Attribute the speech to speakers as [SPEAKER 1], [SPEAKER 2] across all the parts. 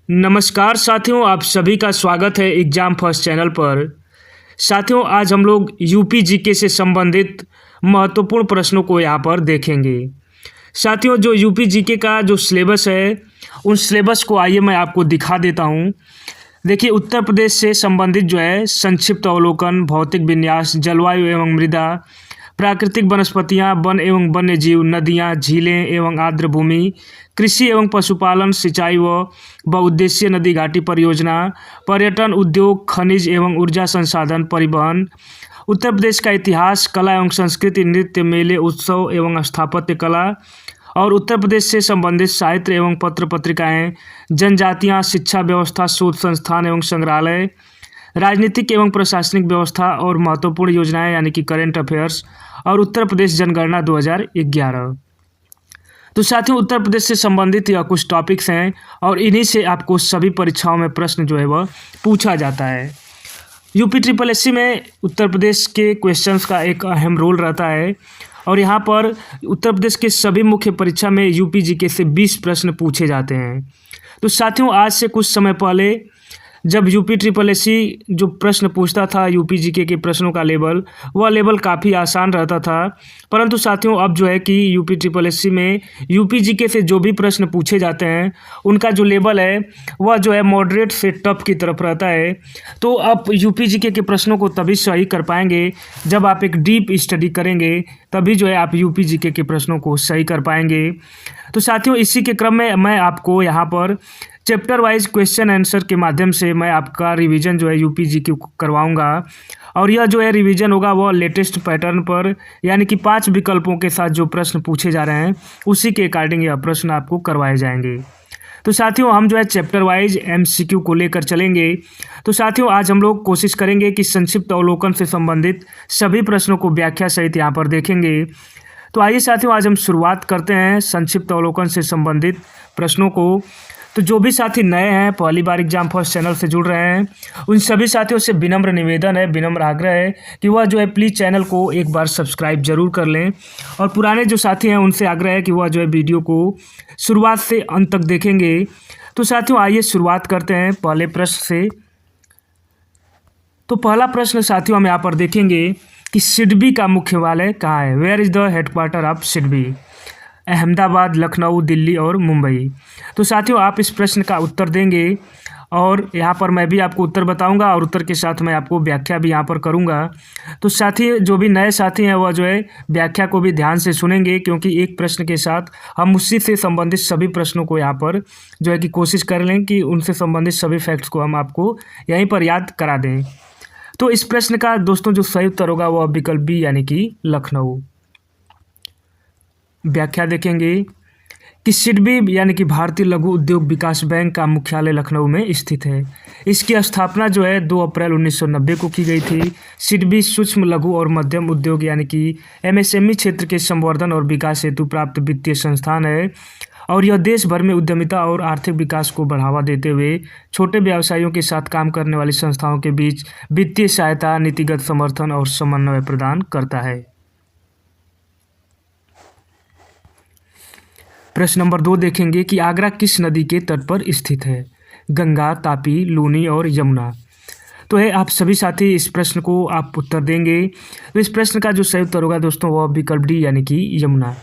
[SPEAKER 1] नमस्कार साथियों, आप सभी का स्वागत है एग्ज़ाम फर्स्ट चैनल पर। साथियों, आज हम लोग यूपी जीके से संबंधित महत्वपूर्ण प्रश्नों को यहाँ पर देखेंगे। साथियों, जो यूपी जीके का जो सिलेबस है, उन सिलेबस को आइए मैं आपको दिखा देता हूँ। देखिए, उत्तर प्रदेश से संबंधित जो है संक्षिप्त अवलोकन, भौतिक विन्यास, जलवायु एवं मृदा, प्राकृतिक वनस्पतियाँ, वन एवं वन्य जीव, नदियाँ, झीलें एवं आर्द्र भूमि, कृषि एवं पशुपालन, सिंचाई व बहुउद्देशीय नदी घाटी परियोजना, पर्यटन, उद्योग, खनिज एवं ऊर्जा संसाधन, परिवहन, उत्तर प्रदेश का इतिहास, कला एवं संस्कृति, नृत्य, मेले, उत्सव एवं स्थापत्य कला और उत्तर प्रदेश से संबंधित साहित्य एवं पत्र पत्रिकाएँ, जनजातियाँ, शिक्षा व्यवस्था, शोध संस्थान एवं संग्रहालय, राजनीतिक एवं प्रशासनिक व्यवस्था और महत्वपूर्ण योजनाएं यानी कि करेंट अफेयर्स और उत्तर प्रदेश जनगणना 2011। तो साथियों, उत्तर प्रदेश से संबंधित यह कुछ टॉपिक्स हैं और इन्हीं से आपको सभी परीक्षाओं में प्रश्न जो है वह पूछा जाता है। यूपी ट्रिपल एससी में उत्तर प्रदेश के क्वेश्चंस का एक अहम रोल रहता है और यहाँ पर उत्तर प्रदेश के सभी मुख्य परीक्षा में यूपी जीके से 20 प्रश्न पूछे जाते हैं। तो साथियों, आज से कुछ समय पहले जब यूपी ट्रिपल एससी जो प्रश्न पूछता था, यूपी जीके के प्रश्नों का लेवल, वह लेवल काफ़ी आसान रहता था। परंतु साथियों, अब जो है कि यूपी ट्रिपल एससी में यूपी जीके से जो भी प्रश्न पूछे जाते हैं, उनका जो लेवल है वह जो है मॉडरेट से टफ की तरफ रहता है। तो आप यूपी जीके के प्रश्नों को तभी सही कर पाएंगे जब आप एक डीप स्टडी करेंगे, तभी जो है आप यूपी जीके के प्रश्नों को सही कर पाएंगे। तो साथियों, इसी के क्रम में मैं आपको यहाँ पर चैप्टर वाइज क्वेश्चन आंसर के माध्यम से मैं आपका रिवीजन जो है यूपी जीके करवाऊंगा और यह जो है रिवीजन होगा वह लेटेस्ट पैटर्न पर, यानी कि 5 विकल्पों के साथ जो प्रश्न पूछे जा रहे हैं उसी के अकॉर्डिंग यह प्रश्न आपको करवाए जाएंगे। तो साथियों, हम जो है चैप्टर वाइज एमसीक्यू को लेकर चलेंगे। तो साथियों, आज हम लोग कोशिश करेंगे कि संक्षिप्त अवलोकन से संबंधित सभी प्रश्नों को व्याख्या सहित यहाँ पर देखेंगे। तो आइए साथियों, आज हम शुरुआत करते हैं संक्षिप्त अवलोकन से संबंधित प्रश्नों को। तो जो भी साथी नए हैं, पहली बार एग्जाम फर्स्ट चैनल से जुड़ रहे हैं, उन सभी साथियों से विनम्र निवेदन है, विनम्र आग्रह है कि वह जो है प्लीज़ चैनल को एक बार सब्सक्राइब जरूर कर लें और पुराने जो साथी हैं उनसे आग्रह है कि वह जो है वीडियो को शुरुआत से अंत तक देखेंगे। तो साथियों, आइए शुरुआत करते हैं पहले प्रश्न से। तो पहला प्रश्न साथियों हम यहाँ पर देखेंगे कि सिडबी का मुख्यालय कहाँ है। Where is the headquarter of SIDBI? Ahmedabad, Lucknow, Delhi और मुंबई। तो साथियों, आप इस प्रश्न का उत्तर देंगे और यहाँ पर मैं भी आपको उत्तर बताऊंगा और उत्तर के साथ मैं आपको व्याख्या भी यहाँ पर करूँगा। तो साथी, जो भी नए साथी हैं वह जो है व्याख्या को भी ध्यान से सुनेंगे, क्योंकि एक प्रश्न के साथ हम उसी से संबंधित सभी प्रश्नों को यहाँ पर जो है कि कोशिश कर लें कि उनसे संबंधित सभी फैक्ट्स को हम आपको यहीं पर याद करा दें। तो इस प्रश्न का दोस्तों जो सही उत्तर होगा वह विकल्प बी यानी कि लखनऊ। व्याख्या देखेंगे कि सिडबी यानी कि भारतीय लघु उद्योग विकास बैंक का मुख्यालय लखनऊ में स्थित है। इसकी स्थापना जो है 2 अप्रैल 1990 को की गई थी। सिडबी सूक्ष्म लघु और मध्यम उद्योग यानी कि एमएसएमई क्षेत्र के संवर्धन और विकास हेतु प्राप्त वित्तीय संस्थान है और यह देश भर में उद्यमिता और आर्थिक विकास को बढ़ावा देते हुए छोटे व्यवसायियों के साथ काम करने वाली संस्थाओं के बीच वित्तीय सहायता, नीतिगत समर्थन और समन्वय प्रदान करता है। प्रश्न नंबर 2 देखेंगे कि आगरा किस नदी के तट पर स्थित है? गंगा, तापी, लूनी और यमुना। तो है आप सभी साथी इस प्रश्न को आप उत्तर देंगे। तो इस प्रश्न का जो सही उत्तर होगा दोस्तों वह विकल्प डी यानी कि यमुना।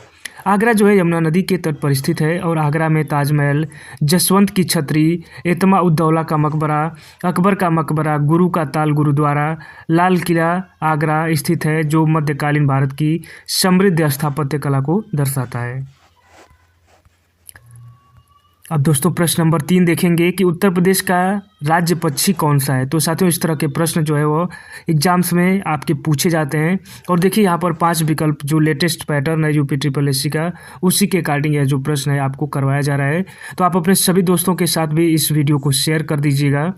[SPEAKER 1] आगरा जो है यमुना नदी के तट पर स्थित है और आगरा में ताजमहल, जसवंत की छतरी, एतमा उद्दौला का मकबरा, अकबर का मकबरा, गुरु का ताल गुरुद्वारा, लाल किला आगरा स्थित है, जो मध्यकालीन भारत की समृद्ध स्थापत्य कला को दर्शाता है। अब दोस्तों प्रश्न नंबर 3 देखेंगे कि उत्तर प्रदेश का राज्य पक्षी कौन सा है। तो साथियों, इस तरह के प्रश्न जो है वो एग्जाम्स में आपके पूछे जाते हैं और देखिए यहाँ पर 5 विकल्प जो लेटेस्ट पैटर्न है यूपी ट्रिपल एससी का, उसी के अकॉर्डिंग यह जो प्रश्न है आपको करवाया जा रहा है। तो आप अपने सभी दोस्तों के साथ भी इस वीडियो को शेयर कर दीजिएगा।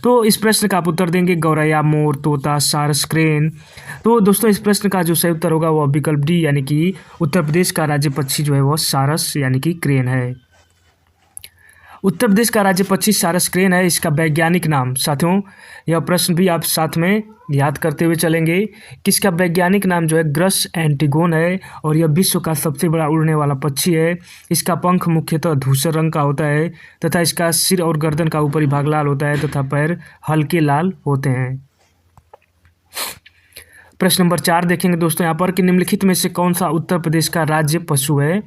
[SPEAKER 1] तो इस प्रश्न का आप उत्तर देंगे गौरैया, मोर, तोता, सारस, क्रेन। तो दोस्तों इस प्रश्न का जो सही उत्तर होगा वह विकल्प डी यानी कि उत्तर प्रदेश का राज्य पक्षी जो है वह सारस यानी कि क्रेन है। उत्तर प्रदेश का राज्य पक्षी सारस क्रेन है, इसका वैज्ञानिक नाम। साथियों यह प्रश्न भी आप साथ में याद करते हुए चलेंगे कि इसका वैज्ञानिक नाम जो है ग्रस एंटिगोन है और यह विश्व का सबसे बड़ा उड़ने वाला पक्षी है। इसका पंख मुख्यतः धूसर रंग का होता है तथा इसका सिर और गर्दन का ऊपरी भाग लाल होता है तथा पैर हल्के लाल होते हैं। प्रश्न नंबर 4 देखेंगे दोस्तों यहाँ पर कि निम्नलिखित में से कौन सा उत्तर प्रदेश का राज्य पशु है।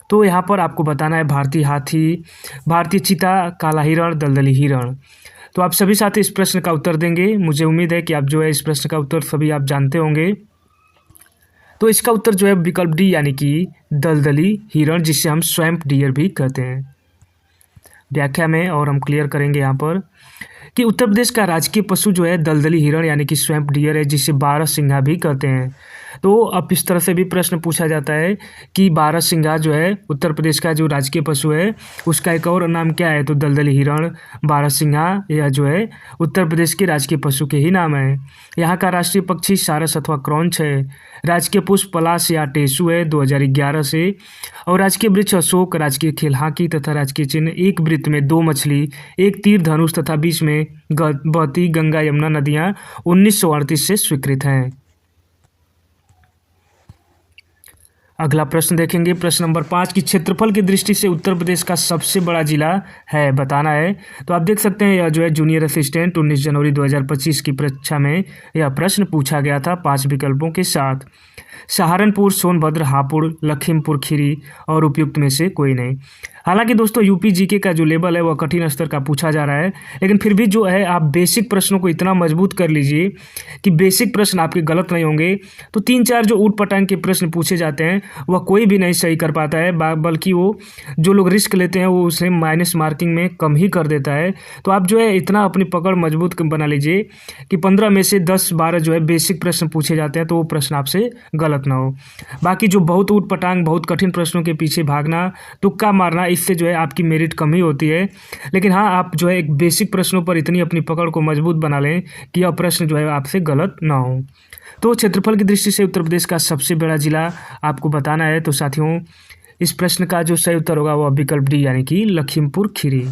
[SPEAKER 1] तो यहाँ पर आपको बताना है भारतीय हाथी, भारतीय चीता, काला हिरण, दलदली हिरण। तो आप सभी साथी इस प्रश्न का उत्तर देंगे। मुझे उम्मीद है कि आप जो है इस प्रश्न का उत्तर सभी आप जानते होंगे। तो इसका उत्तर जो है विकल्प डी यानी कि दलदली हिरण, जिसे हम स्वैम्प डियर भी कहते हैं। व्याख्या में और हम क्लियर करेंगे यहाँ पर कि उत्तर प्रदेश का राजकीय पशु जो है दलदली हिरण यानी कि स्वैम्प डियर है, जिसे बारहसिंगा भी कहते हैं। तो अब इस तरह से भी प्रश्न पूछा जाता है कि बारहसिंगा जो है उत्तर प्रदेश का जो राजकीय पशु है उसका एक और नाम क्या है। तो दलदली हिरण, बारहसिंगा यह जो है उत्तर प्रदेश के राजकीय पशु के ही नाम है। यहाँ का राष्ट्रीय पक्षी सारस अथवा क्रॉन्च है। राजकीय पुष्प पलाश या टेसु है 2011 से। और राजकीय वृक्ष अशोक, राजकीय खेल हॉकी तथा राजकीय चिन्ह एक वृत्त में 2 मछली, एक तीर धनुष तथा बीच में बहती गंगा यमुना नदियाँ 1938 से स्वीकृत हैं। अगला प्रश्न देखेंगे प्रश्न नंबर 5 की क्षेत्रफल की दृष्टि से उत्तर प्रदेश का सबसे बड़ा जिला है, बताना है। तो आप देख सकते हैं यह जो है जूनियर असिस्टेंट 19 जनवरी 2025 की परीक्षा में यह प्रश्न पूछा गया था 5 विकल्पों के साथ। सहारनपुर, सोनभद्र, हापुड़, लखीमपुर खीरी और उपयुक्त में से कोई नहीं। हालांकि दोस्तों यूपी जीके का जो लेवल है वह कठिन स्तर का पूछा जा रहा है, लेकिन फिर भी जो है आप बेसिक प्रश्नों को इतना मजबूत कर लीजिए कि बेसिक प्रश्न आपके गलत नहीं होंगे। तो 3-4 जो ऊट पटांग के प्रश्न पूछे जाते हैं वह कोई भी नहीं सही कर पाता है, बल्कि वो जो लोग रिस्क लेते हैं वो उसे माइनस मार्किंग में कम ही कर देता है। तो आप जो है इतना अपनी पकड़ मजबूत बना लीजिए कि 15 में से 10-12 जो है बेसिक प्रश्न पूछे जाते हैं तो वो प्रश्न आपसे गलत ना हो। बाकी जो बहुत ऊट पटांग बहुत कठिन प्रश्नों के पीछे भागना, तुक्का मारना, इससे जो है आपकी मेरिट कम ही होती है। लेकिन हाँ आप जो है एक बेसिक प्रश्नों पर इतनी अपनी पकड़ को मजबूत बना लें कि यह प्रश्न जो है आपसे गलत ना हो। तो क्षेत्रफल की दृष्टि से उत्तर प्रदेश का सबसे बड़ा जिला आपको बताना है। तो साथियों इस प्रश्न का जो सही उत्तर होगा वह विकल्प डी यानी कि लखीमपुर खीरी।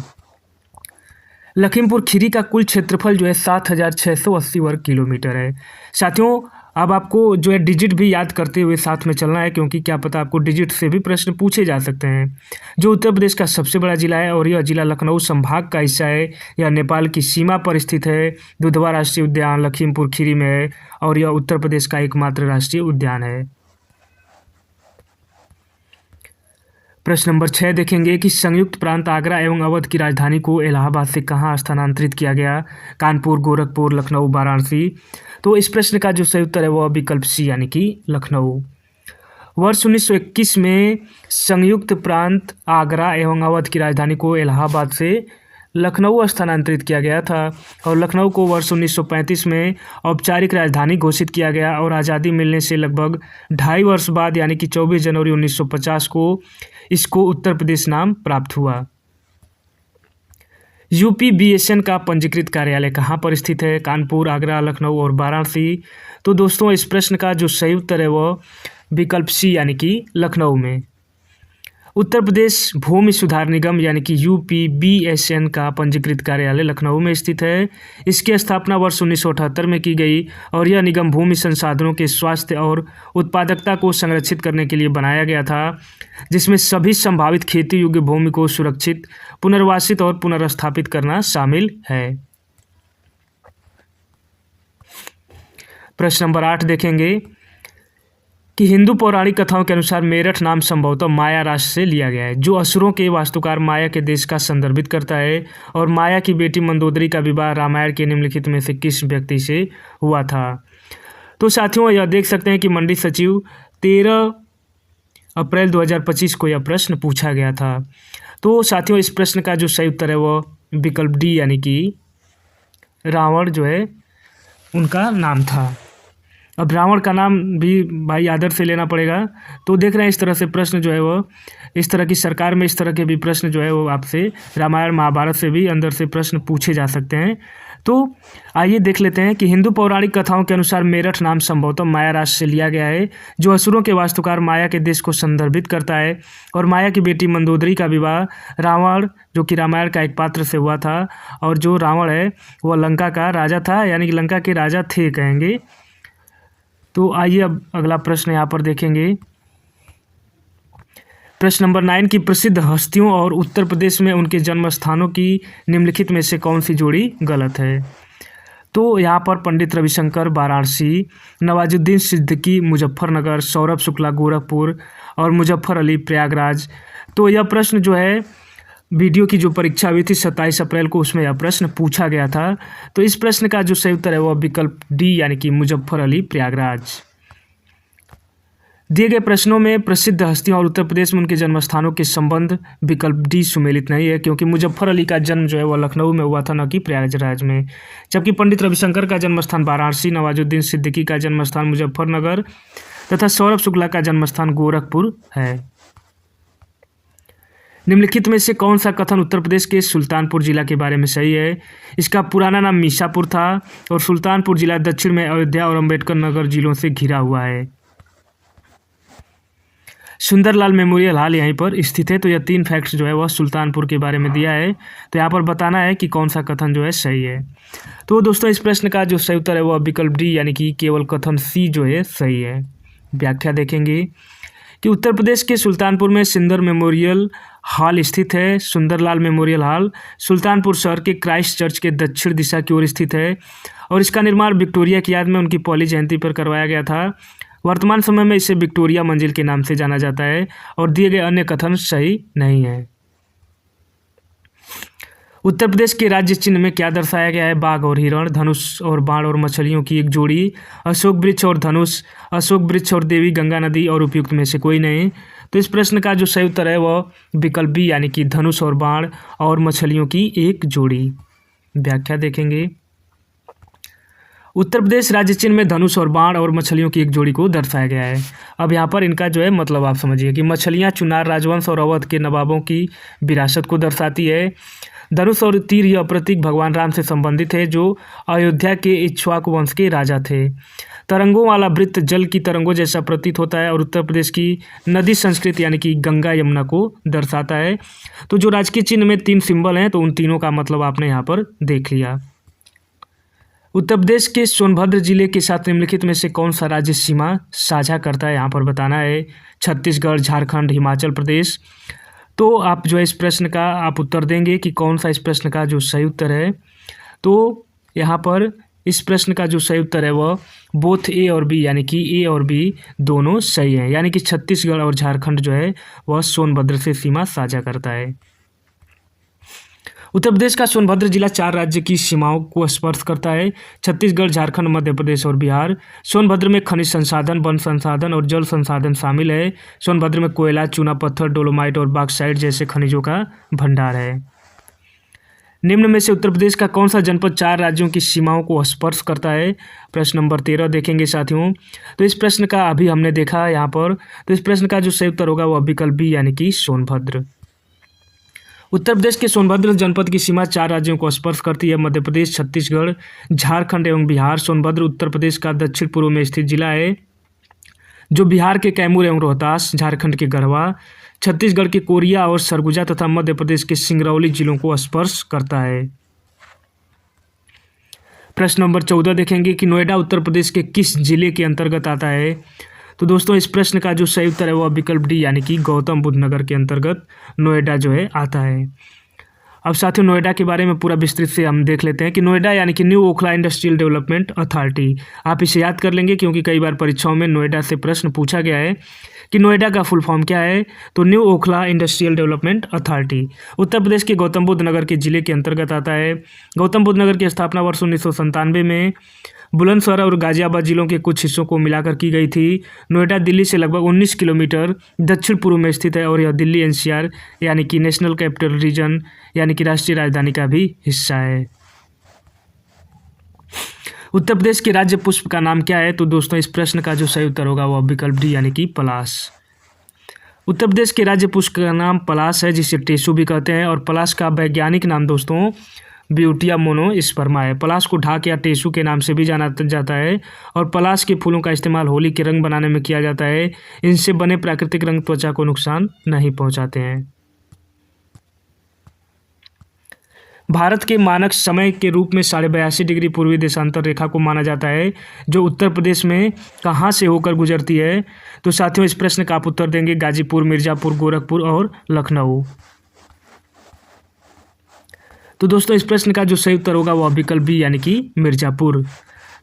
[SPEAKER 1] लखीमपुर खीरी का कुल क्षेत्रफल जो है 7,680 वर्ग किलोमीटर है। साथियों अब आपको जो है डिजिट भी याद करते हुए साथ में चलना है, क्योंकि क्या पता आपको डिजिट से भी प्रश्न पूछे जा सकते हैं। जो उत्तर प्रदेश का सबसे बड़ा जिला है और यह जिला लखनऊ संभाग का हिस्सा है। यह नेपाल की सीमा पर स्थित है। दुधवा राष्ट्रीय उद्यान लखीमपुर खीरी में है और यह उत्तर प्रदेश का एकमात्र राष्ट्रीय उद्यान है। प्रश्न नंबर 6 देखेंगे कि संयुक्त प्रांत आगरा एवं अवध की राजधानी को इलाहाबाद से कहाँ स्थानांतरित किया गया। कानपुर, गोरखपुर, लखनऊ, वाराणसी। तो इस प्रश्न का जो सही उत्तर है वह विकल्प सी यानी कि लखनऊ। वर्ष 1921 में संयुक्त प्रांत आगरा एवं अवध की राजधानी को इलाहाबाद से लखनऊ स्थानांतरित किया गया था और लखनऊ को वर्ष 1935 में औपचारिक राजधानी घोषित किया गया और आज़ादी मिलने से लगभग 2.5 वर्ष बाद यानी कि 24 जनवरी 1950 को इसको उत्तर प्रदेश नाम प्राप्त हुआ। यूपी बीएसएन का पंजीकृत कार्यालय कहाँ पर स्थित है। कानपुर, आगरा, लखनऊ और वाराणसी। तो दोस्तों इस प्रश्न का जो सही उत्तर है वह विकल्प सी यानी कि लखनऊ में। उत्तर प्रदेश भूमि सुधार निगम यानी कि यूपीबीएसएन का पंजीकृत कार्यालय लखनऊ में स्थित है। इसकी स्थापना वर्ष 1978 में की गई और यह निगम भूमि संसाधनों के स्वास्थ्य और उत्पादकता को संरक्षित करने के लिए बनाया गया था, जिसमें सभी संभावित खेती योग्य भूमि को सुरक्षित, पुनर्वासित और पुनर्स्थापित करना शामिल है। प्रश्न नंबर 8 देखेंगे कि हिंदू पौराणिक कथाओं के अनुसार मेरठ नाम संभवतः माया राष्ट्र से लिया गया है, जो असुरों के वास्तुकार माया के देश का संदर्भित करता है। और माया की बेटी मंदोदरी का विवाह रामायण के निम्नलिखित में से किस व्यक्ति से हुआ था। तो साथियों यह देख सकते हैं कि मंडी सचिव 13 अप्रैल 2025 को यह प्रश्न पूछा गया था। तो साथियों इस प्रश्न का जो सही उत्तर है वह विकल्प डी यानी कि रावण जो है उनका नाम था। अब रावण का नाम भी भाई आदर से लेना पड़ेगा। तो देख रहे हैं इस तरह से प्रश्न जो है वो इस तरह की सरकार में इस तरह के भी प्रश्न जो है वो आपसे रामायण महाभारत से भी अंदर से प्रश्न पूछे जा सकते हैं। तो आइए देख लेते हैं कि हिंदू पौराणिक कथाओं के अनुसार मेरठ नाम संभवतः माया राज से लिया गया है, जो असुरों के वास्तुकार माया के देश को संदर्भित करता है। और माया की बेटी मंदोदरी का विवाह रावण, जो कि रामायण का एक पात्र से हुआ था, और जो रावण है वह लंका का राजा था, यानी कि लंका के राजा थे कहेंगे। तो आइए अब अगला प्रश्न यहाँ पर देखेंगे। प्रश्न नंबर 9 की प्रसिद्ध हस्तियों और उत्तर प्रदेश में उनके जन्म स्थानों की निम्नलिखित में से कौन सी जोड़ी गलत है? तो यहाँ पर पंडित रविशंकर वाराणसी, नवाजुद्दीन सिद्दीकी मुजफ्फरनगर, सौरभ शुक्ला गोरखपुर और मुजफ्फर अली प्रयागराज। तो यह प्रश्न जो है वीडियो की जो परीक्षा हुई थी 27 अप्रैल को, उसमें यह प्रश्न पूछा गया था। तो इस प्रश्न का जो सही उत्तर है वह विकल्प डी यानी कि मुजफ्फर अली प्रयागराज। दिए गए प्रश्नों में प्रसिद्ध हस्तियों और उत्तर प्रदेश में उनके जन्म स्थानों के संबंध विकल्प डी सुमेलित नहीं है, क्योंकि मुजफ्फर अली का जन्म जो है वह लखनऊ में हुआ था, न कि प्रयागराज में। जबकि पंडित रविशंकर का जन्म स्थान वाराणसी, नवाजुद्दीन सिद्दीकी का जन्म स्थान मुजफ्फरनगर तथा सौरभ शुक्ला का जन्म स्थान गोरखपुर है। निम्नलिखित में से कौन सा कथन उत्तर प्रदेश के सुल्तानपुर जिला के बारे में सही है? इसका पुराना नाम मीसापुर था और सुल्तानपुर जिला दक्षिण में अयोध्या और अम्बेडकर नगर जिलों से घिरा हुआ है। सुंदरलाल मेमोरियल हॉल यहीं पर स्थित है। तो यह 3 फैक्ट्स जो है वह सुल्तानपुर के बारे में दिया है। तो यहाँ पर बताना है कि कौन सा कथन जो है सही है। तो दोस्तों इस प्रश्न का जो सही उत्तर है वह विकल्प डी यानी कि केवल कथन सी जो है सही है। व्याख्या देखेंगे कि उत्तर प्रदेश के सुल्तानपुर में सुंदर मेमोरियल हॉल स्थित है। सुंदरलाल मेमोरियल हॉल सुल्तानपुर शहर के क्राइस्ट चर्च के दक्षिण दिशा की ओर स्थित है और इसका निर्माण विक्टोरिया की याद में उनकी पहली जयंती पर करवाया गया था। वर्तमान समय में इसे विक्टोरिया मंजिल के नाम से जाना जाता है और दिए गए अन्य कथन सही नहीं है। उत्तर प्रदेश के राज्य चिन्ह में क्या दर्शाया गया है? बाघ और हिरण, धनुष और बाण और मछलियों की एक जोड़ी, अशोक वृक्ष और धनुष, अशोक वृक्ष और देवी गंगा नदी और उपयुक्त में से कोई नहीं। तो इस प्रश्न का जो सही उत्तर है वह विकल्प बी यानी कि धनुष और बाण और मछलियों की एक जोड़ी। व्याख्या देखेंगे। उत्तर प्रदेश राज्य चिन्ह में धनुष और बाण और मछलियों की एक जोड़ी को दर्शाया गया है। अब यहाँ पर इनका जो है मतलब आप समझिए कि मछलियाँ चुनार राजवंश और अवध के नवाबों की विरासत को दर्शाती है। धनुष और तीर यह प्रतीक भगवान राम से संबंधित है, जो अयोध्या के इक्ष्वाकु वंश के राजा थे। तरंगों वाला वृत्त जल की तरंगों जैसा प्रतीत होता है और उत्तर प्रदेश की नदी संस्कृति यानी कि गंगा यमुना को दर्शाता है। तो जो राजकीय चिन्ह में 3 सिंबल हैं तो उन तीनों का मतलब आपने यहाँ पर देख लिया। उत्तर प्रदेश के सोनभद्र जिले के साथ निम्नलिखित में से कौन सा राज्य सीमा साझा करता है? यहाँ पर बताना है छत्तीसगढ़, झारखंड, हिमाचल प्रदेश। तो आप जो है इस प्रश्न का आप उत्तर देंगे कि कौन सा इस प्रश्न का जो सही उत्तर है। तो यहाँ पर इस प्रश्न का जो सही उत्तर है वह बोथ ए और बी यानी कि ए और बी दोनों सही हैं, यानी कि छत्तीसगढ़ और झारखंड जो है वह सोनभद्र से सीमा साझा करता है। उत्तर प्रदेश का सोनभद्र जिला 4 राज्य की सीमाओं को स्पर्श करता है, छत्तीसगढ़, झारखंड, मध्य प्रदेश और बिहार। सोनभद्र में खनिज संसाधन, वन संसाधन और जल संसाधन शामिल है। सोनभद्र में कोयला, चूना पत्थर, डोलोमाइट और बॉक्साइट जैसे खनिजों का भंडार है। निम्न में से उत्तर प्रदेश का कौन सा जनपद 4 राज्यों की सीमाओं को स्पर्श करता है? प्रश्न नंबर 13 देखेंगे साथियों। तो इस प्रश्न का अभी हमने देखा यहाँ पर, तो इस प्रश्न का जो सही उत्तर होगा वह विकल्प बी यानी कि सोनभद्र। उत्तर प्रदेश के सोनभद्र जनपद की सीमा 4 राज्यों को स्पर्श करती है, मध्य प्रदेश, छत्तीसगढ़, झारखंड एवं बिहार। सोनभद्र उत्तर प्रदेश का दक्षिण पूर्व में स्थित जिला है, जो बिहार के कैमूर एवं रोहतास, झारखंड के गढ़वा, छत्तीसगढ़ के कोरिया और सरगुजा तथा मध्य प्रदेश के सिंगरौली जिलों को स्पर्श करता है। प्रश्न नंबर 14 देखेंगे कि नोएडा उत्तर प्रदेश के किस जिले के अंतर्गत आता है? तो दोस्तों इस प्रश्न का जो सही उत्तर है वह विकल्प डी यानी कि गौतम बुद्ध नगर के अंतर्गत नोएडा जो है आता है। अब साथियों नोएडा के बारे में पूरा विस्तृत से हम देख लेते हैं कि नोएडा यानी कि new Okhla Industrial Development authority. आप इसे याद कर लेंगे क्योंकि कई बार परीक्षाओं में नोएडा से प्रश्न पूछा गया है कि नोएडा का फुल फॉर्म क्या है। तो New Okhla Industrial Development Authority Uttar Pradesh के गौतम बुद्ध नगर के जिले के अंतर्गत आता है। गौतम बुद्ध नगर की स्थापना वर्ष 1997 में बुलंदशहर और गाजियाबाद जिलों के कुछ हिस्सों को मिलाकर की गई थी। नोएडा दिल्ली से लगभग 19 किलोमीटर दक्षिण पूर्व में स्थित है और यह दिल्ली एनसीआर यानी कि नेशनल कैपिटल रीजन यानी कि राष्ट्रीय राजधानी का भी हिस्सा है। उत्तर प्रदेश के राज्य पुष्प का नाम क्या है? तो दोस्तों इस प्रश्न का जो सही उत्तर होगा वह विकल्प डी यानी कि पलाश। उत्तर प्रदेश के राज्य पुष्प का नाम पलाश है, जिसे टेसू भी कहते हैं, और पलाश का वैज्ञानिक नाम दोस्तों ब्यूटिया मोनोस्पर्मा है। पलाश को ढाक या टेसू के नाम से भी जाना जाता है और पलाश के फूलों का इस्तेमाल होली के रंग बनाने में किया जाता है। इनसे बने प्राकृतिक रंग त्वचा को नुकसान नहीं पहुंचाते हैं। भारत के मानक समय के रूप में 82.5 डिग्री पूर्वी देशांतर रेखा को माना जाता है, जो उत्तर प्रदेश में कहाँ से होकर गुजरती है। तो साथियों, इस प्रश्न का आप उत्तर देंगे गाजीपुर, मिर्ज़ापुर, गोरखपुर और लखनऊ। तो दोस्तों, इस प्रश्न का जो सही उत्तर होगा वह विकल्प बी यानी कि मिर्ज़ापुर।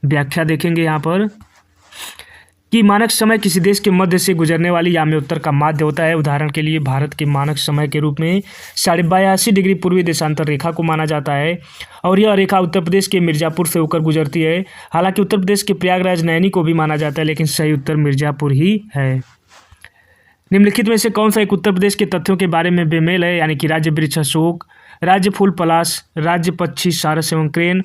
[SPEAKER 1] व्याख्या देखेंगे यहाँ पर कि मानक समय किसी देश के मध्य से गुजरने वाली याम्योत्तर का माध्य होता है। उदाहरण के लिए भारत के मानक समय के रूप में 82.5 डिग्री पूर्वी देशांतर रेखा को माना जाता है और यह रेखा उत्तर प्रदेश के मिर्ज़ापुर से होकर गुजरती है। हालांकि उत्तर प्रदेश के प्रयागराज नैनी को भी माना जाता है, लेकिन सही उत्तर मिर्ज़ापुर ही है। निम्नलिखित में से कौन सा एक उत्तर प्रदेश के तथ्यों के बारे में बेमेल है, यानी कि राज्य वृक्ष अशोक, राज्य फूल पलाश, राज्य पक्षी सारस एवं क्रेन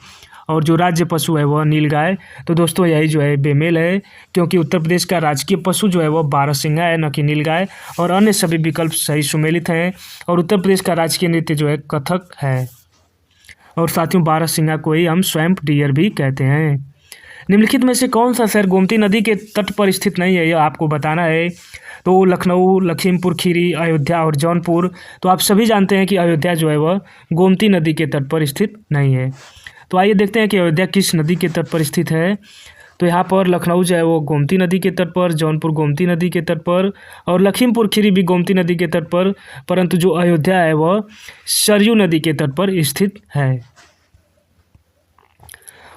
[SPEAKER 1] और जो राज्य पशु है वह नीलगाय। तो दोस्तों, यही जो है बेमेल है, क्योंकि उत्तर प्रदेश का राजकीय पशु जो है वह बारहसिंगा है, न कि नीलगाय, और अन्य सभी विकल्प सही सुमेलित हैं। और उत्तर प्रदेश का राजकीय नृत्य जो है कथक है। और साथियों, बारहसिंगा को ही हम स्वैम्प डियर भी कहते हैं। निम्नलिखित में से कौन सा शहर गोमती नदी के तट पर स्थित नहीं है, यह आपको बताना है। तो लखनऊ, लखीमपुर खीरी, अयोध्या और जौनपुर। तो आप सभी जानते हैं कि अयोध्या जो है वह गोमती नदी के तट पर स्थित नहीं है। तो आइए देखते हैं कि अयोध्या किस नदी के तट पर स्थित है। तो यहाँ पर लखनऊ जो है वो गोमती नदी के तट पर, जौनपुर गोमती नदी के तट पर और लखीमपुर खीरी भी गोमती नदी के तट पर, परंतु जो अयोध्या है वह सरयू नदी के तट पर स्थित है।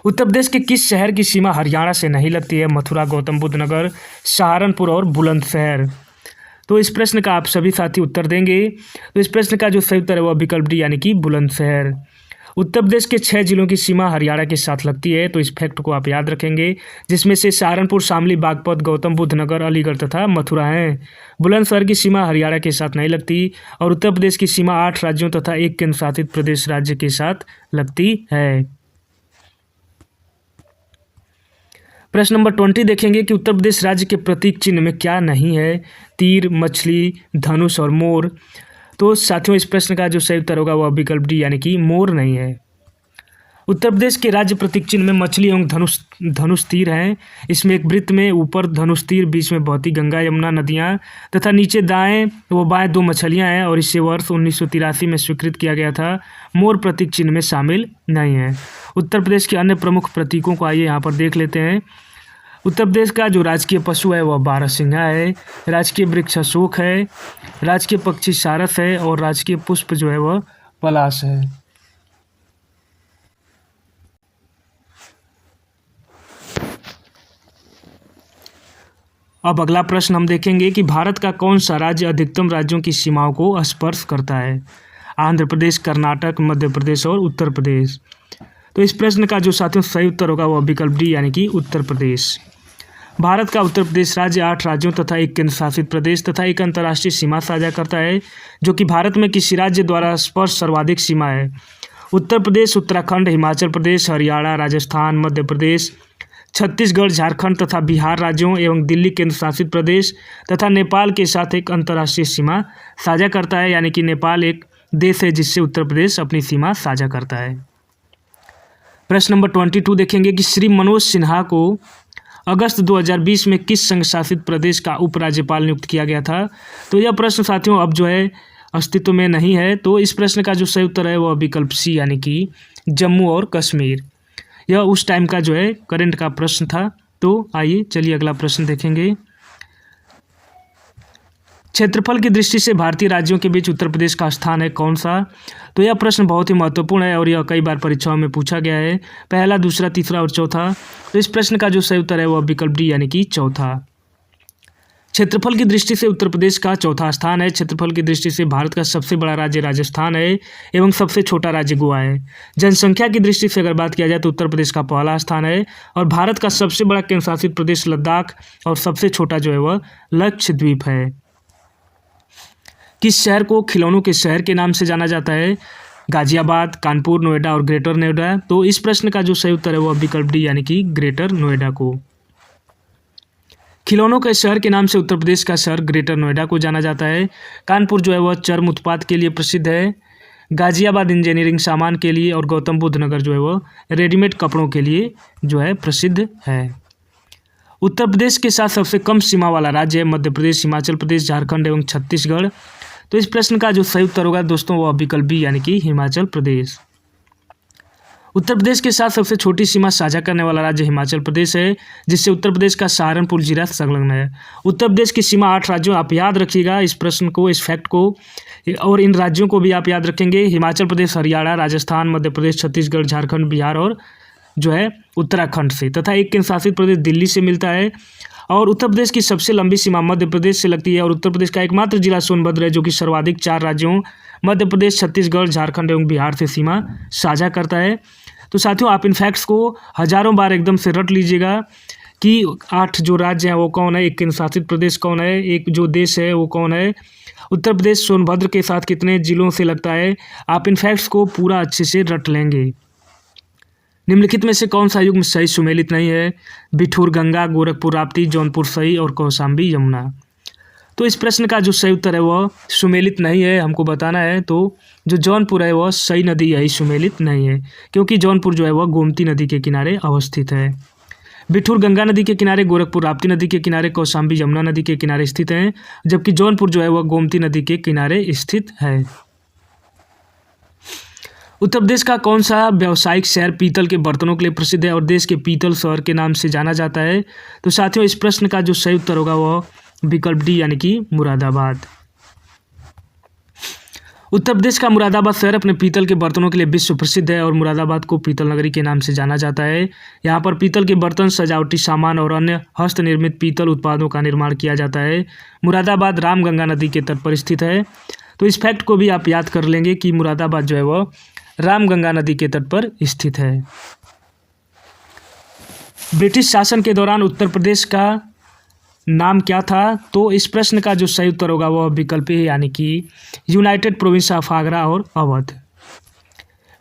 [SPEAKER 1] उत्तर प्रदेश के किस शहर की सीमा हरियाणा से नहीं लगती है? मथुरा, गौतम बुद्ध नगर, सहारनपुर और बुलंदशहर। तो इस प्रश्न का आप सभी साथी उत्तर देंगे। तो इस प्रश्न का जो सही उत्तर है वह विकल्प डी यानी कि बुलंदशहर। उत्तर प्रदेश के 6 जिलों की सीमा हरियाणा के साथ लगती है, तो इस फैक्ट को आप याद रखेंगे, जिसमें से सहारनपुर, शामली, बागपत, गौतम बुद्ध नगर, अलीगढ़ तथा मथुरा हैं। बुलंदशहर की सीमा हरियाणा के साथ नहीं लगती और उत्तर प्रदेश की सीमा 8 राज्यों तथा एक केंद्र शासित प्रदेश राज्य के साथ लगती है। प्रश्न नंबर 20 देखेंगे कि उत्तर प्रदेश राज्य के प्रतीक चिन्ह में क्या नहीं है? तीर, मछली, धनुष और मोर। तो साथियों, इस प्रश्न का जो सही उत्तर होगा वह विकल्प डी यानी कि मोर नहीं है। उत्तर प्रदेश के राज्य प्रतीक चिन्ह में मछली एवं धनुष तीर हैं। इसमें एक वृत्त में ऊपर धनुष तीर, बीच में बहती गंगा यमुना नदियाँ तथा नीचे दाएं व बाएं 2 मछलियाँ हैं और इसे वर्ष 1983 में स्वीकृत किया गया था। मोर प्रतीक चिन्ह में शामिल नहीं है। उत्तर प्रदेश के अन्य प्रमुख प्रतीकों को आइए यहाँ पर देख लेते हैं। उत्तर प्रदेश का जो राजकीय पशु है वह बारहसिंगा है, राजकीय वृक्ष अशोक है, राजकीय पक्षी सारस है और राजकीय पुष्प जो है वह पलाश है। अब अगला प्रश्न हम देखेंगे कि भारत का कौन सा राज्य अधिकतम राज्यों की सीमाओं को स्पर्श करता है? आंध्र प्रदेश, कर्नाटक, मध्य प्रदेश और उत्तर प्रदेश। तो इस प्रश्न का जो साथियों सही उत्तर होगा वह विकल्प डी यानी कि उत्तर प्रदेश। भारत का उत्तर प्रदेश राज्य 8 राज्यों तथा एक केंद्र शासित प्रदेश तथा एक अंतर्राष्ट्रीय सीमा साझा करता है, जो कि भारत में किसी राज्य द्वारा स्पर्श सर्वाधिक सीमा है। उत्तर प्रदेश, उत्तराखंड, हिमाचल प्रदेश, हरियाणा, राजस्थान, मध्य प्रदेश, छत्तीसगढ़, झारखंड तथा बिहार राज्यों एवं दिल्ली केंद्र शासित प्रदेश तथा नेपाल के साथ एक अंतर्राष्ट्रीय सीमा साझा करता है, यानी कि नेपाल एक देश है जिससे उत्तर प्रदेश अपनी सीमा साझा करता है। प्रश्न नंबर 22 देखेंगे कि श्री मनोज सिन्हा को अगस्त 2020 में किस संघ शासित प्रदेश का उपराज्यपाल नियुक्त किया गया था? तो यह प्रश्न साथियों अब जो है अस्तित्व में नहीं है। तो इस प्रश्न का जो सही उत्तर है वह विकल्प सी यानी कि जम्मू और कश्मीर। यह उस टाइम का जो है करंट का प्रश्न था। तो आइए चलिए अगला प्रश्न देखेंगे। क्षेत्रफल की दृष्टि से भारतीय राज्यों के बीच उत्तर प्रदेश का स्थान है कौन सा? तो यह प्रश्न बहुत ही महत्वपूर्ण है और यह कई बार परीक्षाओं में पूछा गया है, पहला, दूसरा, तीसरा और चौथा। तो इस प्रश्न का जो सही उत्तर है वह विकल्प डी यानी कि चौथा। क्षेत्रफल की दृष्टि से उत्तर प्रदेश का चौथा स्थान है। क्षेत्रफल की दृष्टि से भारत का सबसे बड़ा राज्य राजस्थान है एवं सबसे छोटा राज्य गोवा है। जनसंख्या की दृष्टि से अगर बात किया जाए तो उत्तर प्रदेश का पहला स्थान है और भारत का सबसे बड़ा केंद्र शासित प्रदेश लद्दाख और सबसे छोटा जो है वह लक्षद्वीप है। किस शहर को खिलौनों के शहर के नाम से जाना जाता है? गाजियाबाद, कानपुर, नोएडा और ग्रेटर नोएडा। तो इस प्रश्न का जो सही उत्तर है वह विकल्प डी यानी कि ग्रेटर नोएडा को। खिलौनों के शहर के नाम से उत्तर प्रदेश का शहर ग्रेटर नोएडा को जाना जाता है। कानपुर जो है वह चर्म उत्पाद के लिए प्रसिद्ध है। गाजियाबाद इंजीनियरिंग सामान के लिए और गौतम बुद्ध नगर जो है वो रेडीमेड कपड़ों के लिए जो है प्रसिद्ध है। उत्तर प्रदेश के साथ सबसे कम सीमा वाला राज्य है मध्य प्रदेश, हिमाचल प्रदेश, झारखंड एवं छत्तीसगढ़। तो इस प्रश्न का जो सही उत्तर होगा दोस्तों वो विकल्प बी यानी कि हिमाचल प्रदेश। उत्तर प्रदेश के साथ सबसे छोटी सीमा साझा करने वाला राज्य हिमाचल प्रदेश है, जिससे उत्तर प्रदेश का सहारनपुर जिला संलग्न है। उत्तर प्रदेश की सीमा 8 राज्यों, आप याद रखिएगा इस प्रश्न को, इस फैक्ट को, और इन राज्यों को भी आप याद रखेंगे। हिमाचल प्रदेश हरियाणा, राजस्थान, मध्य प्रदेश, छत्तीसगढ़, झारखंड, बिहार और जो है उत्तराखंड से, तथा एक केंद्र शासित प्रदेश दिल्ली से मिलता है। और उत्तर प्रदेश की सबसे लंबी सीमा मध्य प्रदेश से लगती है और उत्तर प्रदेश का एकमात्र जिला सोनभद्र है जो कि सर्वाधिक 4 राज्यों मध्य प्रदेश, छत्तीसगढ़, झारखंड एवं बिहार से सीमा साझा करता है। तो साथियों आप इन फैक्ट्स को हजारों बार एकदम से रट लीजिएगा कि 8 जो राज्य हैं वो कौन है, एक केंद्र शासित प्रदेश कौन है, एक जो देश है वो कौन है, उत्तर प्रदेश सोनभद्र के साथ कितने जिलों से लगता है। आप इन फैक्ट्स को पूरा अच्छे से रट लेंगे। निम्नलिखित में से कौन सा युग्म सही सुमेलित नहीं है? बिठूर गंगा, गोरखपुर राप्ती, जौनपुर सही और कौशाम्बी यमुना। तो इस प्रश्न का जो सही उत्तर है वह सुमेलित नहीं है, हमको बताना है। तो जो जौनपुर है वह सही नदी यही सुमेलित नहीं है, क्योंकि जौनपुर जो है वह गोमती नदी के किनारे अवस्थित है। बिठूर गंगा नदी के किनारे, गोरखपुर राप्ती नदी के किनारे, कौशाम्बी यमुना नदी के किनारे स्थित है, जबकि जौनपुर जो है वह गोमती नदी के किनारे स्थित है। उत्तर प्रदेश का कौन सा व्यावसायिक शहर पीतल के बर्तनों के लिए प्रसिद्ध है और देश के पीतल शहर के नाम से जाना जाता है? तो साथियों इस प्रश्न का जो सही उत्तर होगा वह विकल्प डी यानी कि मुरादाबाद। उत्तर प्रदेश का मुरादाबाद शहर अपने पीतल के बर्तनों के लिए विश्व प्रसिद्ध है और मुरादाबाद को पीतल नगरी के नाम से जाना जाता है। यहाँ पर पीतल के बर्तन, सजावटी सामान और अन्य हस्त निर्मित पीतल उत्पादों का निर्माण किया जाता है। मुरादाबाद रामगंगा नदी के तट पर स्थित है। तो इस फैक्ट को भी आप याद कर लेंगे कि मुरादाबाद जो है वह रामगंगा नदी के तट पर स्थित है। ब्रिटिश शासन के दौरान उत्तर प्रदेश का नाम क्या था? तो इस प्रश्न का जो सही उत्तर होगा वह विकल्प है यानी कि यूनाइटेड प्रोविंस ऑफ आगरा और अवध।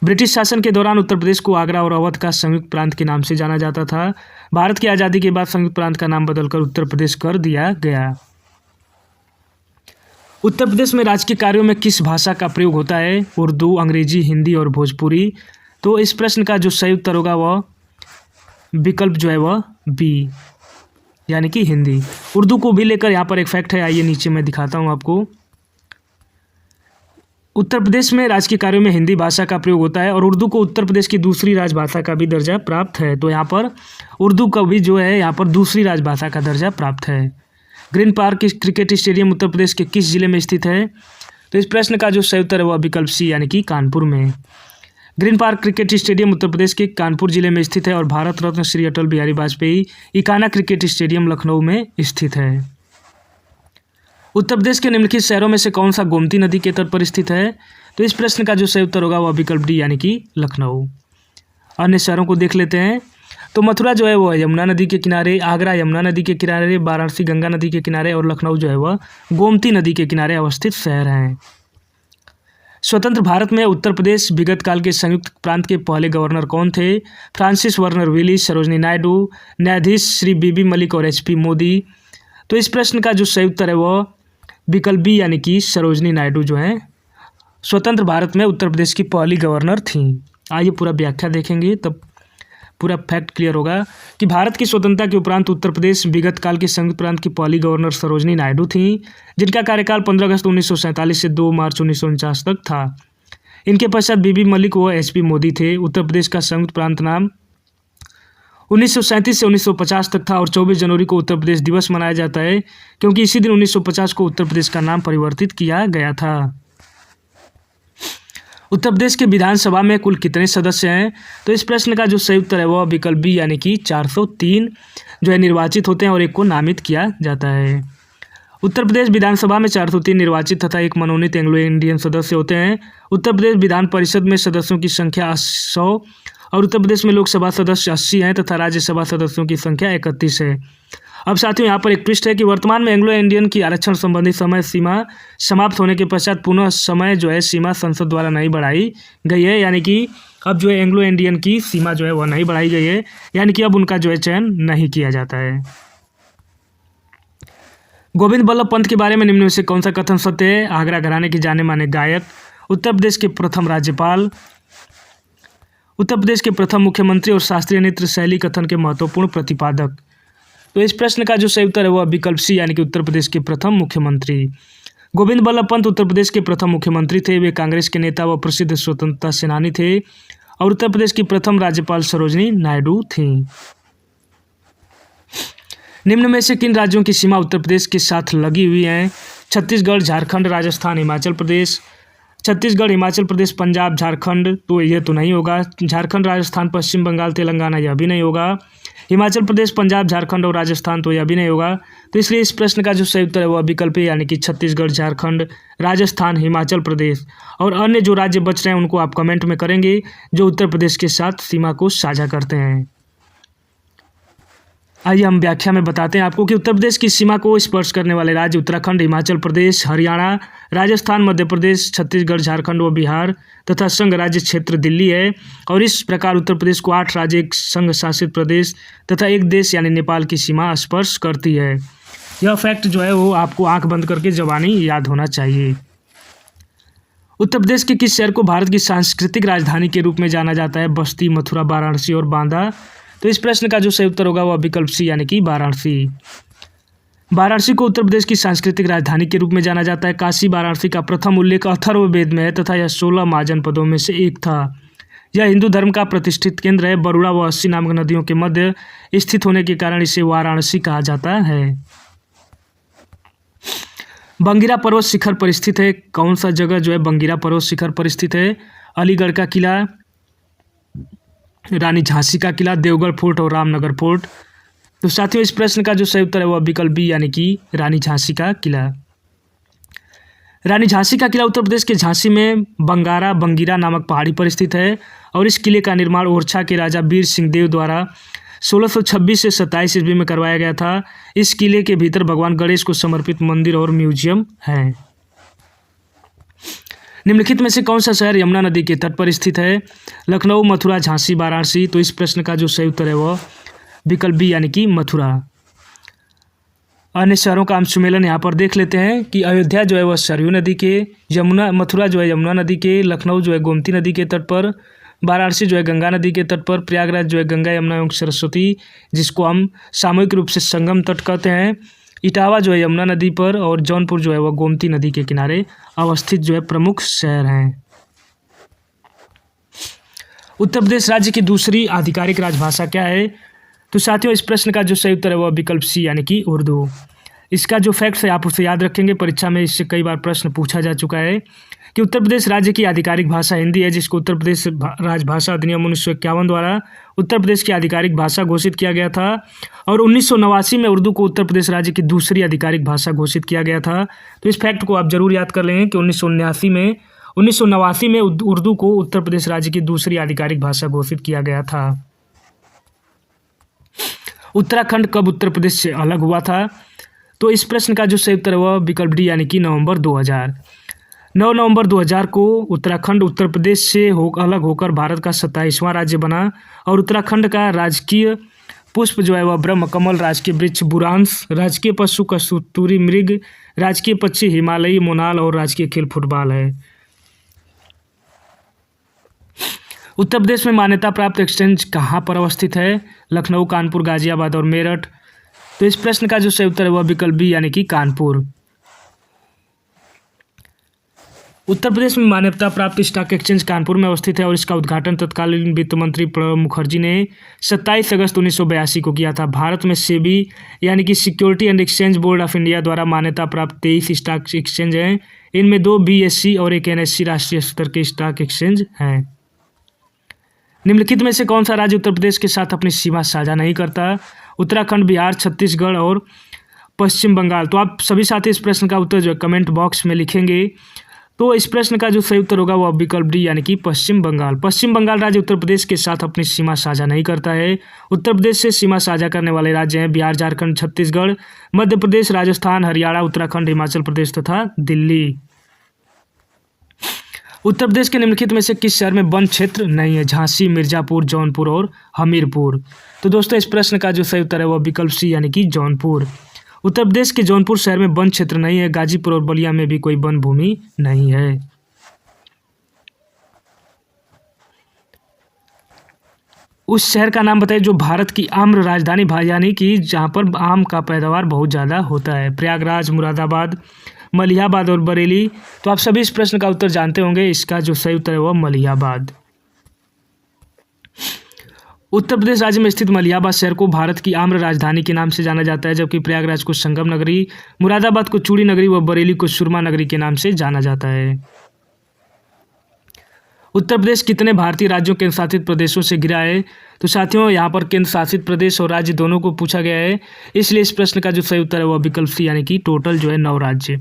[SPEAKER 1] ब्रिटिश शासन के दौरान उत्तर प्रदेश को आगरा और अवध का संयुक्त प्रांत के नाम से जाना जाता था। भारत की आज़ादी के बाद संयुक्त प्रांत का नाम बदलकर उत्तर प्रदेश कर दिया गया। उत्तर प्रदेश में राजकीय कार्यों में किस भाषा का प्रयोग होता है? उर्दू, अंग्रेजी, हिंदी और भोजपुरी। तो इस प्रश्न का जो सही उत्तर होगा वह विकल्प जो है वह बी यानी कि हिंदी। उर्दू को भी लेकर यहाँ पर एक फैक्ट है, आइए नीचे मैं दिखाता हूँ आपको। उत्तर प्रदेश में राजकीय कार्यों में हिंदी भाषा का प्रयोग होता है और उर्दू को उत्तर प्रदेश की दूसरी राजभाषा का भी दर्जा प्राप्त है। तो यहाँ पर उर्दू का भी जो है यहाँ पर दूसरी राजभाषा का दर्जा प्राप्त है। ग्रीन पार्क क्रिकेट स्टेडियम उत्तर प्रदेश के किस जिले में स्थित है? तो इस प्रश्न का जो सही उत्तर है वह विकल्प सी यानी कि कानपुर में। ग्रीन पार्क क्रिकेट स्टेडियम उत्तर प्रदेश के कानपुर जिले में स्थित है और भारत रत्न श्री अटल बिहारी वाजपेयी इकाना क्रिकेट स्टेडियम लखनऊ में स्थित है। उत्तर प्रदेश के निम्नलिखित शहरों में से कौन सा गोमती नदी के तट पर स्थित है? तो इस प्रश्न का जो सही उत्तर होगा वह विकल्प डी यानी कि लखनऊ। अन्य शहरों को देख लेते हैं। तो मथुरा जो है वह यमुना नदी के किनारे, आगरा यमुना नदी के किनारे, वाराणसी गंगा नदी के किनारे और लखनऊ जो है वह गोमती नदी के किनारे अवस्थित शहर हैं। स्वतंत्र भारत में उत्तर प्रदेश विगत काल के संयुक्त प्रांत के पहले गवर्नर कौन थे? Francis Werner Willis, Sarojini Naidu, न्यायाधीश श्री बीबी मलिक और एचपी मोदी। तो इस प्रश्न का जो सही उत्तर है वह विकल्प बी यानी कि सरोजनी नायडू जो है स्वतंत्र भारत में उत्तर प्रदेश की पहली गवर्नर थी। आइए पूरा व्याख्या देखेंगे तब पूरा फैक्ट क्लियर होगा कि भारत की स्वतंत्रता के उपरांत उत्तर प्रदेश विगत काल के संयुक्त प्रांत की पहली गवर्नर सरोजनी नायडू थीं, जिनका कार्यकाल 15 अगस्त 1947 से 2 मार्च 1949 तक था। इनके पश्चात बीबी मलिक व एचपी मोदी थे। उत्तर प्रदेश का संयुक्त प्रांत नाम 1937 से 1950 तक था और 24 जनवरी को उत्तर प्रदेश दिवस मनाया जाता है, क्योंकि इसी दिन 1950 को उत्तर प्रदेश का नाम परिवर्तित किया गया था। उत्तर प्रदेश के विधानसभा में कुल कितने सदस्य हैं? तो इस प्रश्न का जो सही उत्तर है वह विकल्प बी यानी कि 403 जो है निर्वाचित होते हैं और एक को नामित किया जाता है। उत्तर प्रदेश विधानसभा में 403 निर्वाचित तथा एक मनोनीत एंग्लो इंडियन सदस्य होते हैं। उत्तर प्रदेश विधान परिषद में सदस्यों की संख्या 100 और उत्तर प्रदेश में लोकसभा सदस्य 80 हैं तथा राज्यसभा सदस्यों की संख्या 31 है। अब साथियों यहाँ पर एक ट्विस्ट है कि वर्तमान में एंग्लो इंडियन की आरक्षण संबंधी समय सीमा समाप्त होने के पश्चात पुनः समय जो है सीमा संसद द्वारा नहीं बढ़ाई गई है, यानी कि अब जो है एंग्लो इंडियन की सीमा जो है वह नहीं बढ़ाई गई है, यानी कि अब उनका जो है चयन नहीं किया जाता है। गोविंद बल्लभ पंत के बारे में निम्न में से कौन सा कथन सत्य है? आगरा घराने के जाने माने गायक उत्तर प्रदेश के प्रथम राज्यपाल, उत्तर प्रदेश के प्रथम मुख्यमंत्री और शास्त्रीय नृत्य शैली कथन के महत्वपूर्ण प्रतिपादक। तो इस प्रश्न का जो सही उत्तर है वह विकल्प सी यानी कि उत्तर प्रदेश के प्रथम मुख्यमंत्री। गोविंद बल्लभ पंत उत्तर प्रदेश के प्रथम मुख्यमंत्री थे। वे कांग्रेस के नेता व प्रसिद्ध स्वतंत्रता सेनानी थे और उत्तर प्रदेश की प्रथम राज्यपाल सरोजिनी नायडू थीं। निम्न में से किन राज्यों की सीमा उत्तर प्रदेश के साथ लगी हुई है? छत्तीसगढ़, झारखंड, राजस्थान, हिमाचल प्रदेश। छत्तीसगढ़, हिमाचल प्रदेश, पंजाब, झारखंड तो ये तो नहीं होगा। झारखंड, राजस्थान, पश्चिम बंगाल, तेलंगाना यह भी नहीं होगा। हिमाचल प्रदेश, पंजाब, झारखंड और राजस्थान तो यह भी नहीं होगा। तो इसलिए इस प्रश्न का जो सही उत्तर है वह विकल्प है यानी कि छत्तीसगढ़, झारखंड, राजस्थान, हिमाचल प्रदेश। और अन्य जो राज्य बच रहे हैं उनको आप कमेंट में करेंगे जो उत्तर प्रदेश के साथ सीमा को साझा करते हैं। आइए हम व्याख्या में बताते हैं आपको कि उत्तर प्रदेश की सीमा को स्पर्श करने वाले राज्य उत्तराखंड, हिमाचल प्रदेश, हरियाणा, राजस्थान, मध्य प्रदेश, छत्तीसगढ़, झारखंड व बिहार तथा संघ राज्य क्षेत्र दिल्ली है। और इस प्रकार उत्तर प्रदेश को 8 राज्य, एक संघ शासित प्रदेश तथा एक देश यानी नेपाल की सीमा स्पर्श करती है। यह फैक्ट जो है वो आपको आंख बंद करके जबानी याद होना चाहिए। उत्तर प्रदेश के किस शहर को भारत की सांस्कृतिक राजधानी के रूप में जाना जाता है? बस्ती, मथुरा, वाराणसी और बांदा। तो इस प्रश्न का जो सही उत्तर होगा वह विकल्प सी यानी कि वाराणसी। वाराणसी को उत्तर प्रदेश की सांस्कृतिक राजधानी के रूप में जाना जाता है। काशी वाराणसी का प्रथम उल्लेख अथर्ववेद में है तथा यह 16 महाजनपदों में से एक था। यह हिंदू धर्म का प्रतिष्ठित केंद्र है। बरुणा व अस्सी नामक नदियों के मध्य स्थित होने के कारण इसे वाराणसी कहा जाता है। बंगिरा पर्वत शिखर पर स्थित है। कौन सा जगह जो है बंगिरा पर्वत शिखर पर स्थित है? अलीगढ़ का किला, रानी झांसी का किला, देवगढ़ फोर्ट और रामनगर फोर्ट। तो साथियों इस प्रश्न का जो सही उत्तर है वह विकल्प बी यानी कि रानी झांसी का किला। रानी झांसी का किला उत्तर प्रदेश के झांसी में बंगिरा नामक पहाड़ी पर स्थित है और इस किले का निर्माण ओरछा के राजा वीर सिंह देव द्वारा 1626 से 27 ईस्वी में करवाया गया था। इस किले के भीतर भगवान गणेश को समर्पित मंदिर और म्यूजियम है। निम्नलिखित में से कौन सा शहर यमुना नदी के तट पर स्थित है? लखनऊ, मथुरा, झांसी, वाराणसी। तो इस प्रश्न का जो सही उत्तर है वह विकल्प बी यानी कि मथुरा। अन्य शहरों का हम सुमेलन यहाँ पर देख लेते हैं कि अयोध्या जो है वह सरयू नदी के, मथुरा जो है यमुना नदी के, लखनऊ जो है गोमती नदी के तट पर, वाराणसी जो है गंगा नदी के तट पर, प्रयागराज जो है गंगा, यमुना एवं सरस्वती जिसको हम सामूहिक रूप से संगम तट कहते हैं, इटावा जो है यमुना नदी पर और जौनपुर जो है वह गोमती नदी के किनारे अवस्थित जो है प्रमुख शहर हैं। उत्तर प्रदेश राज्य की दूसरी आधिकारिक राजभाषा क्या है? तो साथियों इस प्रश्न का जो सही उत्तर है वह विकल्प सी यानी कि उर्दू। इसका जो फैक्ट्स है आप उसे याद रखेंगे, परीक्षा में इससे कई बार प्रश्न पूछा जा चुका है कि उत्तर प्रदेश राज्य की आधिकारिक भाषा हिंदी है, जिसको उत्तर प्रदेश राजभाषा अधिनियम 1951 द्वारा उत्तर प्रदेश की आधिकारिक भाषा घोषित किया गया था। और 1989 में उर्दू को उत्तर प्रदेश राज्य की दूसरी आधिकारिक भाषा घोषित किया गया था। तो इस फैक्ट को आप जरूर याद कर लें कि 1989 में उर्दू को उत्तर प्रदेश राज्य की दूसरी आधिकारिक भाषा घोषित किया गया था। उत्तराखंड कब उत्तर प्रदेश से अलग हुआ था? तो इस प्रश्न का जो सही उत्तर है वह विकल्प डी यानी कि नवंबर 2000। 9 नवंबर 2000 को उत्तराखंड उत्तर प्रदेश से अलग होकर भारत का 27वां राज्य बना और उत्तराखंड का राजकीय पुष्प जो है वह ब्रह्म कमल, राजकीय वृक्ष बुरांश, राजकीय पशु कस्तूरी मृग, राजकीय पक्षी हिमालयी मोनाल और राजकीय खेल फुटबॉल है। उत्तर प्रदेश में मान्यता प्राप्त एक्सचेंज कहाँ पर अवस्थित है? लखनऊ, कानपुर, गाजियाबाद और मेरठ। तो इस प्रश्न का जो सही उत्तर है वह विकल्प बी यानी कि कानपुर। उत्तर प्रदेश में मान्यता प्राप्त स्टॉक एक्सचेंज कानपुर में अवस्थित है और इसका उद्घाटन तत्कालीन वित्त मंत्री प्रणब मुखर्जी ने 27 अगस्त 1982 को किया था। भारत में सेबी यानी कि security and exchange board of India द्वारा मान्यता प्राप्त 23 स्टॉक एक्सचेंज हैं। इनमें 2 BSE और एक NSE राष्ट्रीय स्तर के स्टॉक एक्सचेंज हैं। निम्नलिखित में से कौन सा राज्य उत्तर प्रदेश के साथ अपनी सीमा साझा नहीं करता? उत्तराखंड, बिहार, छत्तीसगढ़ और पश्चिम बंगाल। तो आप सभी साथी इस प्रश्न का उत्तर जो है कमेंट बॉक्स में लिखेंगे। तो इस प्रश्न का जो सही उत्तर होगा वह विकल्प डी यानी कि पश्चिम बंगाल। पश्चिम बंगाल राज्य उत्तर प्रदेश के साथ अपनी सीमा साझा नहीं करता है। उत्तर प्रदेश से सीमा साझा करने वाले राज्य हैं बिहार, झारखंड, छत्तीसगढ़, मध्य प्रदेश, राजस्थान, हरियाणा, उत्तराखंड, हिमाचल प्रदेश तथा दिल्ली। उत्तर प्रदेश के निम्नलिखित में से किस शहर में वन क्षेत्र नहीं है? झांसी, मिर्जापुर, जौनपुर और हमीरपुर। तो दोस्तों इस प्रश्न का जो सही उत्तर है वह विकल्प सी यानी कि जौनपुर। उत्तर प्रदेश के जौनपुर शहर में वन क्षेत्र नहीं है। गाजीपुर और बलिया में भी कोई वन भूमि नहीं है। उस शहर का नाम बताइए जो भारत की आम्र राजधानी यानी कि जहाँ पर आम का पैदावार बहुत ज़्यादा होता है। प्रयागराज, मुरादाबाद, मलिहाबाद और बरेली। तो आप सभी इस प्रश्न का उत्तर जानते होंगे। इसका जो सही उत्तर है वह मलिहाबाद। उत्तर प्रदेश राज्य में स्थित मलिहाबाद शहर को भारत की आम्र राजधानी के नाम से जाना जाता है, जबकि प्रयागराज को संगम नगरी, मुरादाबाद को चूड़ी नगरी व बरेली को सुरमा नगरी के नाम से जाना जाता है। उत्तर प्रदेश कितने भारतीय राज्यों केंद्र शासित प्रदेशों से घिरा है? तो साथियों यहाँ पर केंद्र शासित प्रदेश और राज्य दोनों को पूछा गया है, इसलिए इस प्रश्न का जो सही उत्तर है वह विकल्प सी यानी कि टोटल जो है 9 राज्य।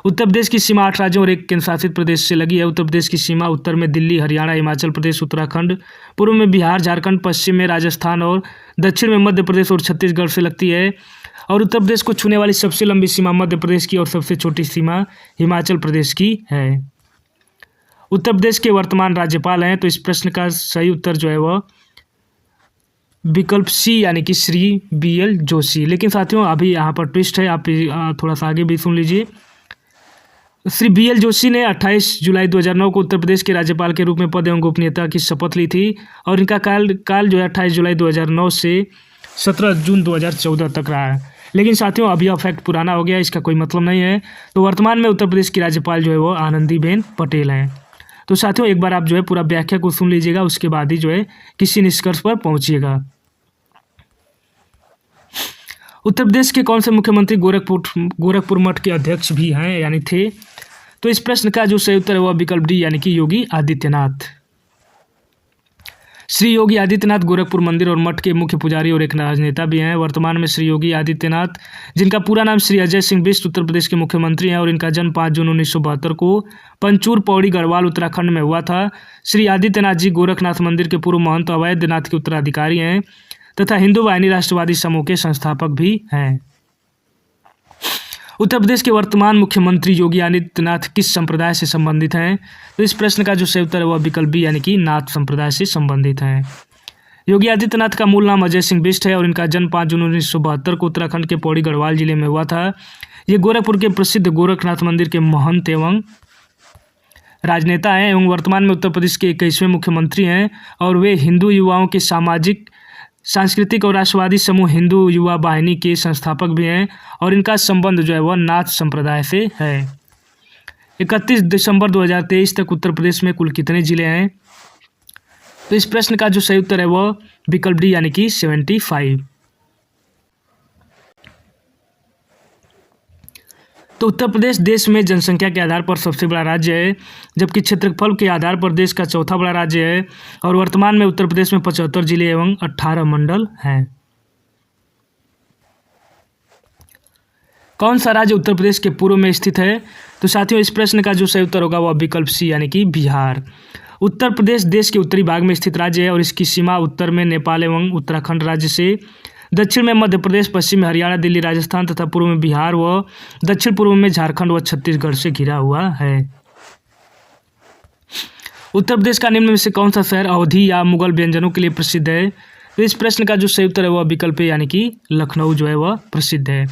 [SPEAKER 1] उत्तर प्रदेश की सीमा 8 राज्यों और एक केंद्र शासित प्रदेश से लगी है। उत्तर प्रदेश की सीमा उत्तर में दिल्ली, हरियाणा, हिमाचल प्रदेश, उत्तराखंड, पूर्व में बिहार, झारखंड, पश्चिम में राजस्थान और दक्षिण में मध्य प्रदेश और छत्तीसगढ़ से लगती है। और उत्तर प्रदेश को छूने वाली सबसे लंबी सीमा मध्य प्रदेश की और सबसे छोटी सीमा हिमाचल प्रदेश की है। उत्तर प्रदेश के वर्तमान राज्यपाल हैं, तो इस प्रश्न का सही उत्तर जो है वह विकल्प सी यानी कि श्री BL जोशी। लेकिन साथियों अभी यहाँ पर ट्विस्ट है, आप थोड़ा सा आगे भी सुन लीजिए। श्री BL जोशी ने 28 जुलाई 2009 को उत्तर प्रदेश के राज्यपाल के रूप में पद एवं गोपनीयता की शपथ ली थी और इनका काल जो है 28 जुलाई 2009 से 17 जून 2014 तक रहा है। लेकिन साथियों अभी यह फैक्ट पुराना हो गया, इसका कोई मतलब नहीं है। तो वर्तमान में उत्तर प्रदेश की राज्यपाल जो है वो आनंदीबेन पटेल हैं। तो साथियों एक बार आप जो है पूरा व्याख्या को सुन लीजिएगा, उसके बाद ही जो है किसी निष्कर्ष पर पहुंचिएगा। उत्तर प्रदेश के कौन से मुख्यमंत्री गोरखपुर मठ के अध्यक्ष भी हैं यानी थे? तो इस प्रश्न का जो सही उत्तर है वह विकल्प डी यानी कि योगी आदित्यनाथ। श्री योगी आदित्यनाथ गोरखपुर मंदिर और मठ के मुख्य पुजारी और एक राजनेता भी हैं। वर्तमान में श्री योगी आदित्यनाथ, जिनका पूरा नाम श्री अजय सिंह बिष्ट, उत्तर प्रदेश के मुख्यमंत्री हैं और इनका जन्म 5 जून 1972 को पंचूर पौड़ी गढ़वाल उत्तराखंड में हुआ था। श्री आदित्यनाथ जी गोरखनाथ मंदिर के पूर्व महंत अवैधनाथ के उत्तराधिकारी हैं तथा हिंदू वाहिनी राष्ट्रवादी समूह के संस्थापक भी हैं। उत्तर प्रदेश के वर्तमान मुख्यमंत्री योगी आदित्यनाथ किस संप्रदाय से संबंधित हैं? तो इस प्रश्न का जो सही उत्तर है वह विकल्प बी यानी कि नाथ संप्रदाय से संबंधित हैं। योगी आदित्यनाथ का मूल नाम अजय सिंह बिष्ट है और इनका जन्म 5 जून 1972 को उत्तराखंड के पौड़ी गढ़वाल जिले में हुआ था। ये गोरखपुर के प्रसिद्ध गोरखनाथ मंदिर के महंत एवं राजनेता हैं एवं वर्तमान में उत्तर प्रदेश के 21वें मुख्यमंत्री हैं और वे हिंदू युवाओं के सामाजिक, सांस्कृतिक और राष्ट्रवादी समूह हिंदू युवा वाहिनी के संस्थापक भी हैं और इनका संबंध जो है वह नाथ संप्रदाय से है। 31 दिसंबर 2023 तक उत्तर प्रदेश में कुल कितने जिले हैं? तो इस प्रश्न का जो सही उत्तर है वह विकल्प डी यानी कि 75। तो उत्तर प्रदेश देश में जनसंख्या के आधार पर सबसे बड़ा राज्य है, जबकि क्षेत्रफल के आधार पर देश का चौथा बड़ा राज्य है और वर्तमान में उत्तर प्रदेश में 75 जिले एवं 18 मंडल हैं। कौन सा राज्य उत्तर प्रदेश के पूर्व में स्थित है? तो साथियों इस प्रश्न का जो सही उत्तर होगा वह विकल्प सी यानी कि बिहार। उत्तर प्रदेश देश के उत्तरी भाग में स्थित राज्य है और इसकी सीमा उत्तर में नेपाल एवं उत्तराखंड राज्य से, दक्षिण में मध्य प्रदेश, पश्चिम में हरियाणा, दिल्ली, राजस्थान तथा पूर्व में बिहार व दक्षिण पूर्व में झारखंड व छत्तीसगढ़ से घिरा हुआ है। उत्तर प्रदेश का निम्न में से कौन सा शहर अवधी या मुगल व्यंजनों के लिए प्रसिद्ध है? तो इस प्रश्न का जो सही उत्तर है वह विकल्प यानी कि लखनऊ जो है वह प्रसिद्ध है।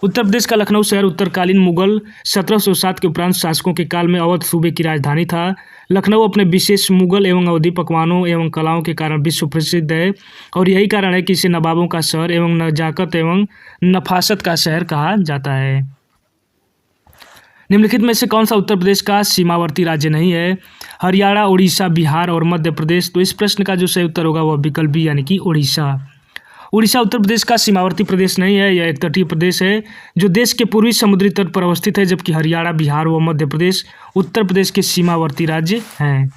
[SPEAKER 1] उत्तर प्रदेश का लखनऊ शहर उत्तरकालीन मुगल 1707 के उपरांत शासकों के काल में अवध सूबे की राजधानी था। लखनऊ अपने विशेष मुगल एवं अवधी पकवानों एवं कलाओं के कारण विश्व प्रसिद्ध है और यही कारण है कि इसे नवाबों का शहर एवं नजाकत एवं नफासत का शहर कहा जाता है। निम्नलिखित में से कौन सा उत्तर प्रदेश का सीमावर्ती राज्य नहीं है? हरियाणा, उड़ीसा, बिहार और मध्य प्रदेश। तो इस प्रश्न का जो सही उत्तर होगा वह विकल्प बी यानी कि उड़ीसा। उड़ीसा उत्तर प्रदेश का सीमावर्ती प्रदेश नहीं है, यह एक तटीय प्रदेश है जो देश के पूर्वी समुद्री तट पर अवस्थित है, जबकि हरियाणा, बिहार व मध्य प्रदेश उत्तर प्रदेश के सीमावर्ती राज्य हैं।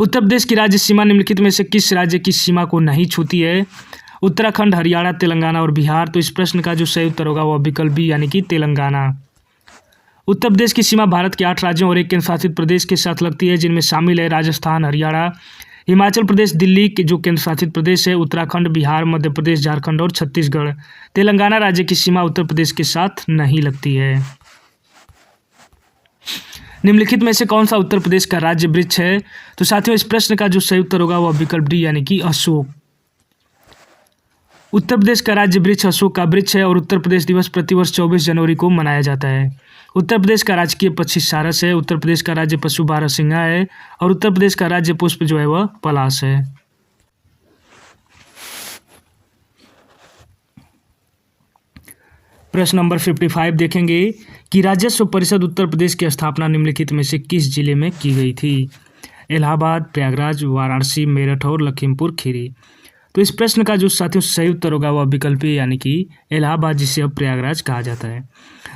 [SPEAKER 1] उत्तर प्रदेश की राज्य सीमा निम्नलिखित में से किस राज्य की सीमा को नहीं छूती है? उत्तराखंड, हरियाणा, तेलंगाना और बिहार। तो इस प्रश्न का जो सही उत्तर होगा वह विकल्प बी यानी कि तेलंगाना। उत्तर प्रदेश की सीमा भारत के 8 राज्यों और एक केंद्र शासित प्रदेश के साथ लगती है, जिनमें शामिल है राजस्थान, हरियाणा, हिमाचल प्रदेश, दिल्ली के जो केंद्र शासित प्रदेश है, उत्तराखंड, बिहार, मध्य प्रदेश, झारखंड और छत्तीसगढ़। तेलंगाना राज्य की सीमा उत्तर प्रदेश के साथ नहीं लगती है। निम्नलिखित में से कौन सा उत्तर प्रदेश का राज्य वृक्ष है? तो साथियों इस प्रश्न का जो सही उत्तर होगा वह विकल्प डी यानी कि अशोक। उत्तर प्रदेश का राज्य वृक्ष अशोक का वृक्ष है और उत्तर प्रदेश दिवस प्रतिवर्ष 24 जनवरी को मनाया जाता है। उत्तर प्रदेश का राजकीय पक्षी सारस है, उत्तर प्रदेश का राज्य पशु बारहसिंगा है और उत्तर प्रदेश का राज्य पुष्प जो है वह पलाश है। प्रश्न नंबर 55 देखेंगे कि राजस्व परिषद उत्तर प्रदेश की स्थापना निम्नलिखित में से किस जिले में की गई थी? इलाहाबाद, प्रयागराज, वाराणसी, मेरठ और लखीमपुर खीरी। तो इस प्रश्न का जो साथियों सही उत्तर होगा वह विकल्प ए यानी कि इलाहाबाद, जिसे अब प्रयागराज कहा जाता है।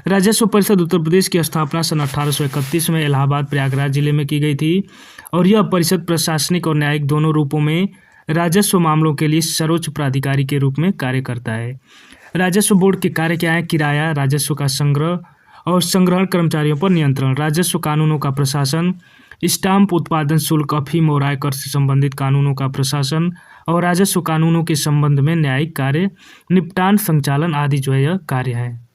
[SPEAKER 1] राजस्व परिषद उत्तर प्रदेश की स्थापना सन 1831 में इलाहाबाद प्रयागराज जिले में की गई थी और यह परिषद प्रशासनिक और न्यायिक दोनों रूपों में राजस्व मामलों के लिए सर्वोच्च प्राधिकारी के रूप में कार्य करता है। राजस्व बोर्ड के कार्य क्या है? किराया, राजस्व का संग्रह और संग्रहण कर्मचारियों पर नियंत्रण, राजस्व कानूनों का प्रशासन, स्टाम्प उत्पादन शुल्क, अफीम और आयकर से संबंधित कानूनों का प्रशासन और राजस्व कानूनों के संबंध में न्यायिक कार्य, निपटान, संचालन आदि जो है यह कार्य है।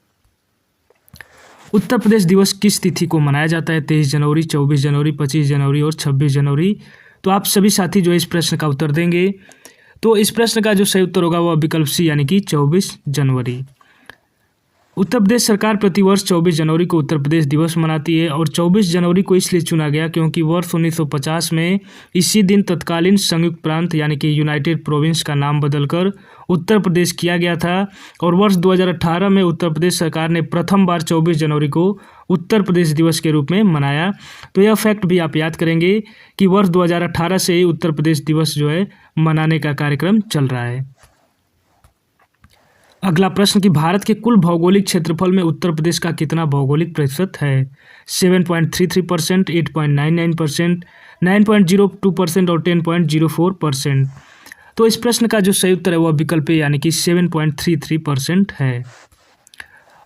[SPEAKER 1] उत्तर प्रदेश दिवस किस तिथि को मनाया जाता है? 23 जनवरी, 24 जनवरी, 25 जनवरी और 26 जनवरी। तो आप सभी साथी जो इस प्रश्न का उत्तर देंगे, तो इस प्रश्न का जो सही उत्तर होगा वह विकल्प सी यानी कि 24 जनवरी। उत्तर प्रदेश सरकार प्रतिवर्ष 24 जनवरी को उत्तर प्रदेश दिवस मनाती है और 24 जनवरी को इसलिए चुना गया क्योंकि वर्ष 1950 में इसी दिन तत्कालीन संयुक्त प्रांत यानी कि यूनाइटेड प्रोविंस का नाम बदलकर उत्तर प्रदेश किया गया था और वर्ष 2018 में उत्तर प्रदेश सरकार ने प्रथम बार 24 जनवरी को उत्तर प्रदेश दिवस के रूप में मनाया। तो यह फैक्ट भी आप याद करेंगे कि वर्ष 2018 से ही उत्तर प्रदेश दिवस जो है मनाने का कार्यक्रम चल रहा है। अगला प्रश्न कि भारत के कुल भौगोलिक क्षेत्रफल में उत्तर प्रदेश का कितना भौगोलिक प्रतिशत है? 7.33%, 8.99%, 9.02% और 10.04%। तो इस प्रश्न का जो सही उत्तर है वह विकल्प है यानी कि 7.33% है।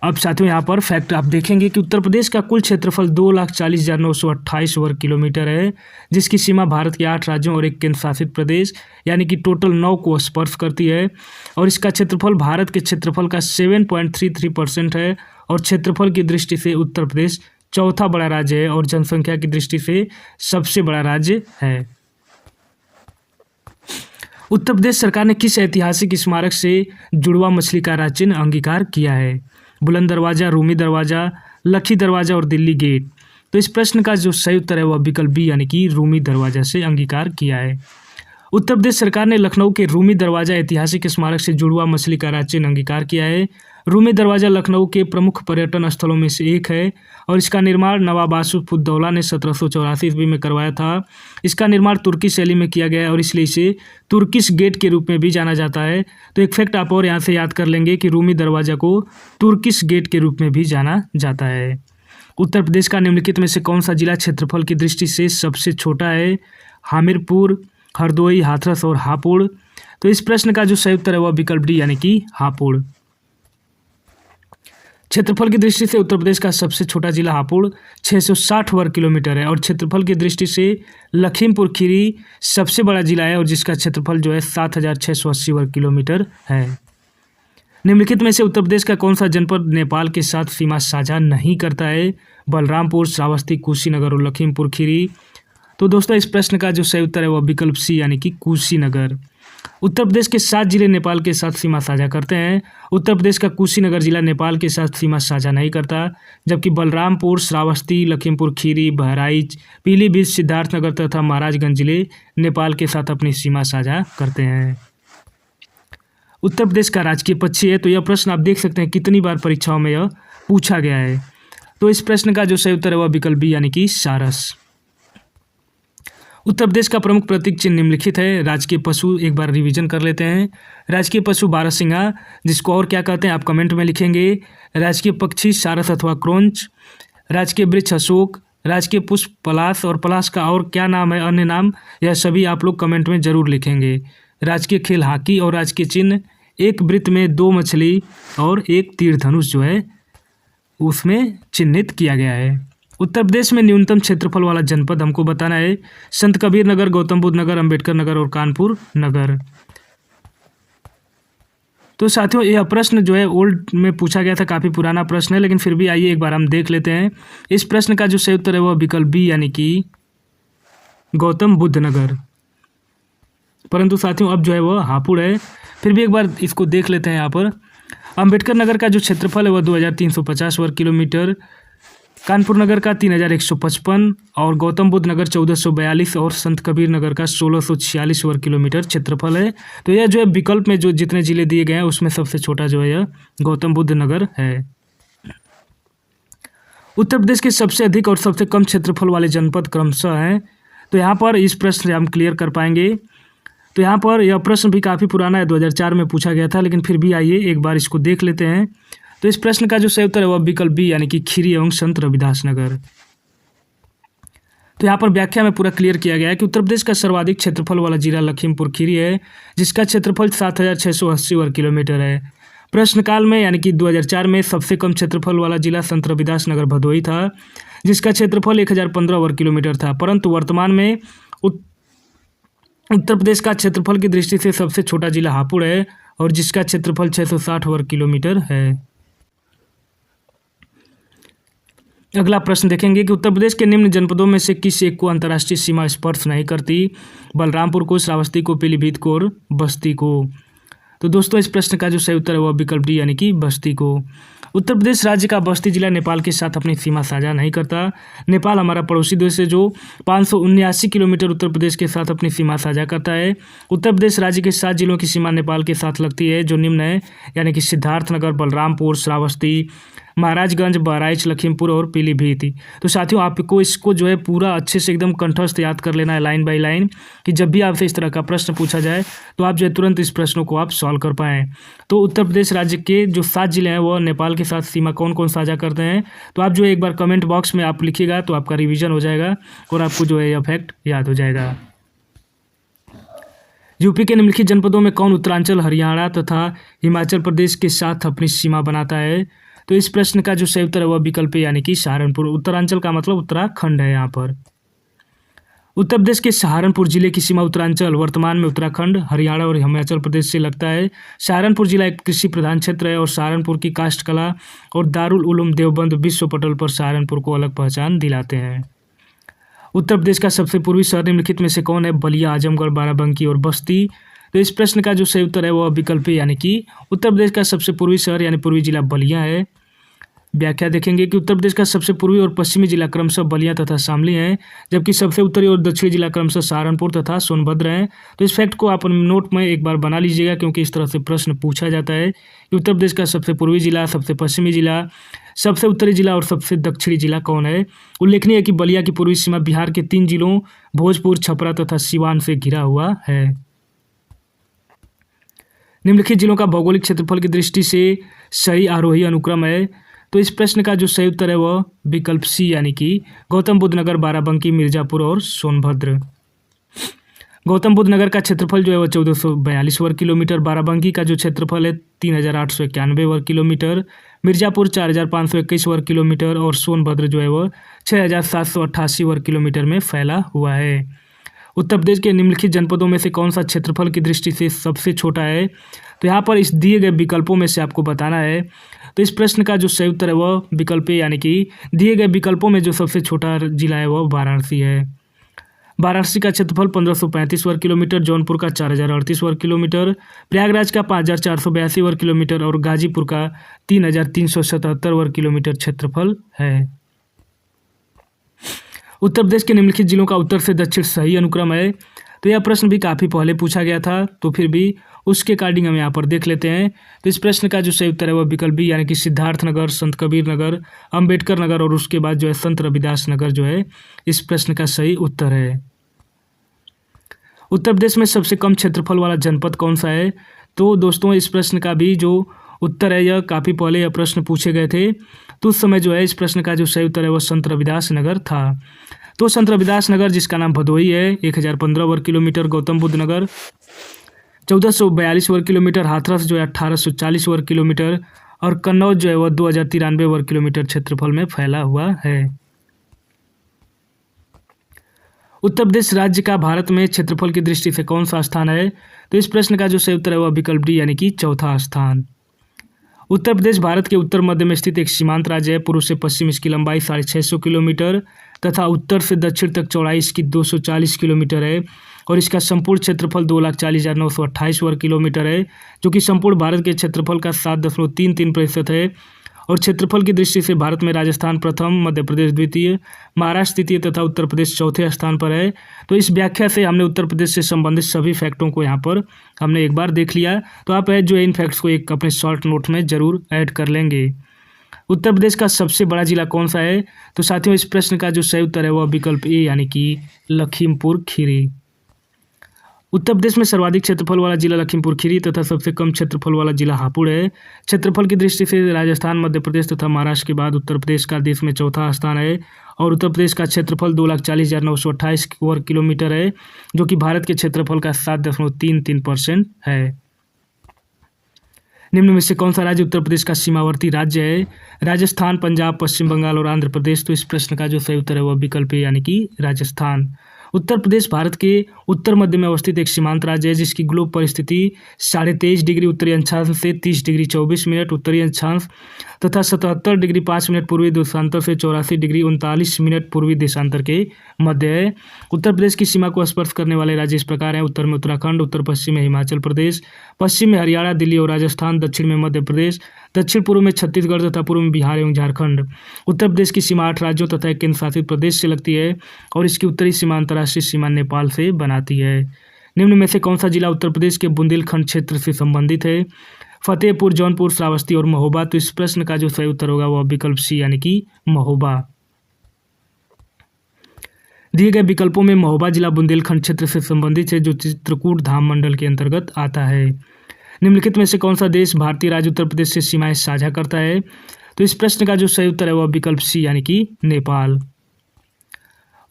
[SPEAKER 1] अब साथियों यहाँ पर फैक्ट आप देखेंगे कि उत्तर प्रदेश का कुल क्षेत्रफल 2,40,928 वर्ग किलोमीटर है, जिसकी सीमा भारत के 8 राज्यों और एक केंद्र शासित प्रदेश यानी कि टोटल 9 को स्पर्श करती है और इसका क्षेत्रफल भारत के क्षेत्रफल का 7.33% है और क्षेत्रफल की दृष्टि से उत्तर प्रदेश चौथा बड़ा राज्य है और जनसंख्या की दृष्टि से सबसे बड़ा राज्य है। उत्तर प्रदेश सरकार ने किस ऐतिहासिक स्मारक से जुड़वा मछली का चिन्ह अंगीकार किया है? बुलंद दरवाजा, रूमी दरवाजा, लखी दरवाजा और दिल्ली गेट। तो इस प्रश्न का जो सही उत्तर है वह विकल्प बी यानी कि रूमी दरवाजा से अंगीकार किया है। उत्तर प्रदेश सरकार ने लखनऊ के रूमी दरवाजा ऐतिहासिक स्मारक से जुड़वा मछली का चिन्ह अंगीकार किया है। रूमी दरवाजा लखनऊ के प्रमुख पर्यटन स्थलों में से एक है और इसका निर्माण नवाब आसिफ-उद-दौला ने 1784 ईस्वी में करवाया था। इसका निर्माण तुर्की शैली में किया गया है और इसलिए इसे तुर्किश गेट के रूप में भी जाना जाता है। तो एक फैक्ट आप और यहाँ से याद कर लेंगे कि रूमी दरवाजा को तुर्किश गेट के रूप में भी जाना जाता है। उत्तर प्रदेश का निम्नलिखित में से कौन सा जिला क्षेत्रफल की दृष्टि से सबसे छोटा है? हमीरपुर, हरदोई, हाथरस और हापुड़। तो इस प्रश्न का जो सही उत्तर है वह विकल्प डी यानी कि हापुड़। क्षेत्रफल की दृष्टि से उत्तर प्रदेश का सबसे छोटा जिला हापुड़ 660 वर्ग किलोमीटर है और क्षेत्रफल की दृष्टि से लखीमपुर खीरी सबसे बड़ा जिला है और जिसका क्षेत्रफल जो है 7,680 वर्ग किलोमीटर है। निम्नलिखित में से उत्तर प्रदेश का कौन सा जनपद नेपाल के साथ सीमा साझा नहीं करता है? बलरामपुर, श्रावस्ती, कुशीनगर और लखीमपुर खीरी। तो दोस्तों इस प्रश्न का जो सही उत्तर है वह विकल्प सी यानी कि कुशीनगर। उत्तर प्रदेश के 7 जिले नेपाल के साथ सीमा साझा करते हैं। उत्तर प्रदेश का कुशीनगर जिला नेपाल के साथ सीमा साझा नहीं करता, जबकि बलरामपुर, श्रावस्ती, लखीमपुर खीरी, बहराइच, पीलीभीत, सिद्धार्थनगर तथा महाराजगंज जिले नेपाल के साथ अपनी सीमा साझा करते हैं। उत्तर प्रदेश का राजकीय पक्षी है। तो यह प्रश्न आप देख सकते हैं कितनी बार परीक्षाओं में यह पूछा गया है। तो इस प्रश्न का जो सही उत्तर है वह विकल्प बी यानी कि सारस। उत्तर प्रदेश का प्रमुख प्रतीक चिन्ह निम्नलिखित है। राजकीय पशु एक बार रिवीजन कर लेते हैं। राजकीय पशु बारहसिंगा, जिसको और क्या कहते हैं आप कमेंट में लिखेंगे। राजकीय पक्षी सारस अथवा क्रोंच। राजकीय वृक्ष अशोक। राजकीय पुष्प पलाश और पलाश का और क्या नाम है, अन्य नाम, यह सभी आप लोग कमेंट में जरूर लिखेंगे। राजकीय खेल हॉकी और राजकीय चिन्ह एक वृत्त में 2 मछली और एक तीर धनुष जो है उसमें चिन्हित किया गया है। उत्तर प्रदेश में न्यूनतम क्षेत्रफल वाला जनपद हमको बताना है। संत कबीर नगर, गौतम बुद्ध नगर, अंबेडकर नगर और कानपुर नगर। तो साथियों यह प्रश्न जो है ओल्ड में पूछा गया था, काफ़ी पुराना प्रश्न है, लेकिन फिर भी आइए एक बार हम देख लेते हैं। इस प्रश्न का जो सही उत्तर है वह विकल्प बी यानी कि गौतम बुद्ध नगर। परंतु साथियों अब जो है वह हापुड़ है। फिर भी एक बार इसको देख लेते हैं। यहाँ पर अंबेडकर नगर का जो क्षेत्रफल है वह 2350 वर्ग किलोमीटर कानपुर नगर का 3155 और गौतम बुद्ध नगर 1442 और संत कबीर नगर का 1646 वर्ग किलोमीटर क्षेत्रफल है। तो यह जो है विकल्प में जो जितने जिले दिए गए हैं उसमें सबसे छोटा जो है यह गौतम बुद्ध नगर है। उत्तर प्रदेश के सबसे अधिक और सबसे कम क्षेत्रफल वाले जनपद क्रमशः हैं। तो यहाँ पर इस प्रश्न से हम क्लियर कर पाएंगे। तो यहाँ पर यह प्रश्न भी काफ़ी पुराना है, 2004 में पूछा गया था, लेकिन फिर भी आइए एक बार इसको देख लेते हैं। तो इस प्रश्न का जो सही उत्तर है वह विकल्प बी यानी कि खीरी एवं संत रविदास नगर। तो यहाँ पर व्याख्या में पूरा क्लियर किया गया है कि उत्तर प्रदेश का सर्वाधिक क्षेत्रफल वाला जिला लखीमपुर खीरी है, जिसका क्षेत्रफल 7680 वर्ग किलोमीटर है। प्रश्नकाल में यानी कि 2004 में सबसे कम क्षेत्रफल वाला जिला संत रविदास नगर भदोही था, जिसका क्षेत्रफल 1015 वर्ग किलोमीटर था। परंतु वर्तमान में उत्तर प्रदेश का क्षेत्रफल की दृष्टि से सबसे छोटा जिला हापुड़ है और जिसका क्षेत्रफल 660 वर्ग किलोमीटर है। अगला प्रश्न देखेंगे कि उत्तर प्रदेश के निम्न जनपदों में से किस एक को अंतर्राष्ट्रीय सीमा स्पर्श नहीं करती? बलरामपुर को, श्रावस्ती को, पीलीभीत को और बस्ती को। तो दोस्तों इस प्रश्न का जो सही उत्तर है वह विकल्प डी यानी कि बस्ती को। उत्तर प्रदेश राज्य का बस्ती जिला नेपाल के साथ अपनी सीमा साझा नहीं करता। नेपाल हमारा पड़ोसी देश है जो 579 किलोमीटर उत्तर प्रदेश के साथ अपनी सीमा साझा करता है। उत्तर प्रदेश राज्य के 7 जिलों की सीमा नेपाल के साथ लगती है जो निम्न है, यानी कि सिद्धार्थनगर, बलरामपुर, श्रावस्ती, महाराजगंज, बहराइच, लखीमपुर और पीलीभीत। तो साथियों आपको इसको जो है पूरा अच्छे से एकदम कंठस्थ याद कर लेना है लाइन बाय लाइन, कि जब भी आपसे इस तरह का प्रश्न पूछा जाए तो आप जो है तुरंत इस प्रश्नों को आप सॉल्व कर पाएँ। तो उत्तर प्रदेश राज्य के जो 7 जिले हैं वह नेपाल के साथ सीमा कौन कौन साझा करते हैं, तो आप जो एक बार कमेंट बॉक्स में आप लिखिएगा तो आपका रिवीजन हो जाएगा और आपको जो है यह फैक्ट याद हो जाएगा। यूपी के निम्नलिखित जनपदों में कौन उत्तरांचल, हरियाणा तथा हिमाचल प्रदेश के साथ अपनी सीमा बनाता है? तो इस प्रश्न का जो सही उत्तर है वह विकल्प यानी कि सहारनपुर। उत्तरांचल का मतलब उत्तराखंड है। यहाँ पर उत्तर प्रदेश के सहारनपुर जिले की सीमा उत्तरांचल वर्तमान में उत्तराखंड, हरियाणा और हिमाचल प्रदेश से लगता है। सहारनपुर जिला एक कृषि प्रधान क्षेत्र है और सहारनपुर की काष्ठ कला और दारुल उलूम देवबंद विश्व पटल पर सहारनपुर को अलग पहचान दिलाते हैं। उत्तर प्रदेश का सबसे पूर्वी शहर निम्नलिखित में से कौन है? बलिया, आजमगढ़, बाराबंकी और बस्ती। तो इस प्रश्न का जो सही उत्तर है वह विकल्प यानी कि उत्तर प्रदेश का सबसे पूर्वी शहर यानी पूर्वी जिला बलिया है। व्याख्या देखेंगे कि उत्तर प्रदेश का सबसे पूर्वी और पश्चिमी जिला क्रमशः बलिया तथा शामली हैं, जबकि सबसे उत्तरी और दक्षिणी जिला क्रमशः सहारनपुर तथा सोनभद्र हैं। तो इस फैक्ट को आप नोट में एक बार बना लीजिएगा, क्योंकि इस तरह से प्रश्न पूछा जाता है कि उत्तर प्रदेश का सबसे पूर्वी जिला, सबसे पश्चिमी जिला, सबसे उत्तरी जिला और सबसे दक्षिणी जिला कौन है। उल्लेखनीय है कि बलिया की पूर्वी सीमा बिहार के 3 जिलों भोजपुर, छपरा तथा सिवान से घिरा हुआ है। निम्नलिखित जिलों का भौगोलिक क्षेत्रफल की दृष्टि से सही आरोही अनुक्रम है। तो इस प्रश्न का जो सही उत्तर है वह विकल्प सी यानी कि गौतम बुद्ध नगर, बाराबंकी, मिर्जापुर और सोनभद्र। गौतम बुद्ध नगर का क्षेत्रफल जो है वह 1442 वर्ग किलोमीटर, बाराबंकी का जो क्षेत्रफल है 3891 वर्ग किलोमीटर, मिर्जापुर 4521 वर्ग किलोमीटर और सोनभद्र जो है वह 6788 वर्ग किलोमीटर में फैला हुआ है। उत्तर प्रदेश के निम्नलिखित जनपदों में से कौन सा क्षेत्रफल की दृष्टि से सबसे छोटा है? तो यहाँ पर इस दिए गए विकल्पों में से आपको बताना है। तो इस प्रश्न का जो सही उत्तर है वह विकल्प यानी कि दिए गए विकल्पों में जो सबसे छोटा जिला है वह वाराणसी है। वाराणसी का क्षेत्रफल 1535 वर्ग किलोमीटर, जौनपुर का 4038 वर्ग किलोमीटर, प्रयागराज का 5482 वर्ग किलोमीटर और गाजीपुर का 3377 वर्ग किलोमीटर क्षेत्रफल है। उत्तर प्रदेश के निम्नलिखित जिलों का उत्तर से दक्षिण सही अनुक्रम है। तो यह प्रश्न भी काफ़ी पहले पूछा गया था, तो फिर भी उसके अकॉर्डिंग हम यहाँ पर देख लेते हैं। तो इस प्रश्न का जो सही उत्तर है वह विकल्प बी यानी कि सिद्धार्थनगर, संत कबीर नगर, अंबेडकर नगर और उसके बाद जो है संत रविदास नगर जो है इस प्रश्न का सही उत्तर है। उत्तर प्रदेश में सबसे कम क्षेत्रफल वाला जनपद कौन सा है? तो दोस्तों इस प्रश्न का भी जो उत्तर है यह काफ़ी पहले यह प्रश्न पूछे गए थे, तो उस समय जो है इस प्रश्न का जो सही उत्तर है वह संत रविदास नगर था। तो संत रविदास नगर जिसका नाम भदोही है 1015 वर्ग किलोमीटर, गौतम बुद्ध नगर 1442 वर्ग किलोमीटर, हाथरस जो है 1840 वर्ग किलोमीटर और कन्नौज जो है वह 2093 वर्ग किलोमीटर क्षेत्रफल में फैला हुआ है। उत्तर प्रदेश राज्य का भारत में क्षेत्रफल की दृष्टि से कौन सा स्थान है? तो इस प्रश्न का जो सही उत्तर है वह विकल्प डी यानी कि चौथा स्थान। उत्तर प्रदेश भारत के उत्तर मध्य में स्थित एक सीमांत राज्य है। पूर्व से पश्चिम इसकी लंबाई 650 किलोमीटर तथा उत्तर से दक्षिण तक चौड़ाई इसकी 240 किलोमीटर है और इसका संपूर्ण क्षेत्रफल 2,40,928 वर्ग किलोमीटर है, जो कि संपूर्ण भारत के क्षेत्रफल का 7.33% है और क्षेत्रफल की दृष्टि से भारत में राजस्थान प्रथम, मध्य प्रदेश द्वितीय, महाराष्ट्र तृतीय तथा उत्तर प्रदेश चौथे स्थान पर है। तो इस व्याख्या से हमने उत्तर प्रदेश से संबंधित सभी फैक्टों को यहाँ पर हमने एक बार देख लिया। तो आप जो इन फैक्ट्स को एक अपने शॉर्ट नोट में जरूर ऐड कर लेंगे। उत्तर प्रदेश का सबसे बड़ा जिला कौन सा है? तो साथियों इस प्रश्न का जो सही उत्तर है वह विकल्प ए यानी कि लखीमपुर खीरी। उत्तर प्रदेश में सर्वाधिक क्षेत्रफल वाला जिला लखीमपुर खीरी तथा सबसे कम क्षेत्रफल वाला जिला हापुड़ है। क्षेत्रफल की दृष्टि से राजस्थान, मध्य प्रदेश तथा महाराष्ट्र के बाद उत्तर प्रदेश का देश में चौथा स्थान है और उत्तर प्रदेश का क्षेत्रफल 2,40,928 वर्ग किलोमीटर है, जो कि भारत के क्षेत्रफल का 7.33% है। निम्न में से कौन सा राज्य उत्तर प्रदेश का सीमावर्ती राज्य है? राजस्थान, पंजाब, पश्चिम बंगाल और आंध्र प्रदेश। तो इस प्रश्न का जो सही उत्तर है वह विकल्प ए यानी कि राजस्थान। उत्तर प्रदेश भारत के उत्तर मध्य में अवस्थित एक सीमांत राज्य है, जिसकी ग्लोब परिस्थिति 23.5 डिग्री उत्तरी अक्षांश से 30 डिग्री 24 मिनट उत्तरी अक्षांश तथा 77 डिग्री 5 मिनट पूर्वी देशांतर से 84 डिग्री 39 मिनट पूर्वी देशांतर के मध्य है। उत्तर प्रदेश की सीमा को स्पर्श करने वाले राज्य इस प्रकार हैं: उत्तर में उत्तराखंड, उत्तर पश्चिम में हिमाचल प्रदेश, पश्चिम में हरियाणा, दिल्ली और राजस्थान, दक्षिण में मध्य प्रदेश, दक्षिण पूर्व में छत्तीसगढ़ तथा पूर्व में बिहार एवं झारखंड। उत्तर प्रदेश की सीमा 8 राज्यों तथा एक केंद्र शासित प्रदेश से लगती है और इसकी उत्तरी सीमा अंतर्राष्ट्रीय सीमा नेपाल से बनाती है। निम्न में से कौन सा जिला उत्तर प्रदेश के बुंदेलखंड क्षेत्र से संबंधित है? फतेहपुर, जौनपुर, श्रावस्ती और महोबा। तो इस प्रश्न का जो सही उत्तर होगा वह विकल्प सी यानी कि महोबा। दिए गए विकल्पों में महोबा जिला बुंदेलखंड क्षेत्र से संबंधित है, जो चित्रकूट धाम मंडल के अंतर्गत आता है। निम्नलिखित में से कौन सा देश भारतीय राज्य उत्तर प्रदेश से सीमाएं साझा करता है? तो इस प्रश्न का जो सही उत्तर है वह विकल्प सी यानी कि नेपाल।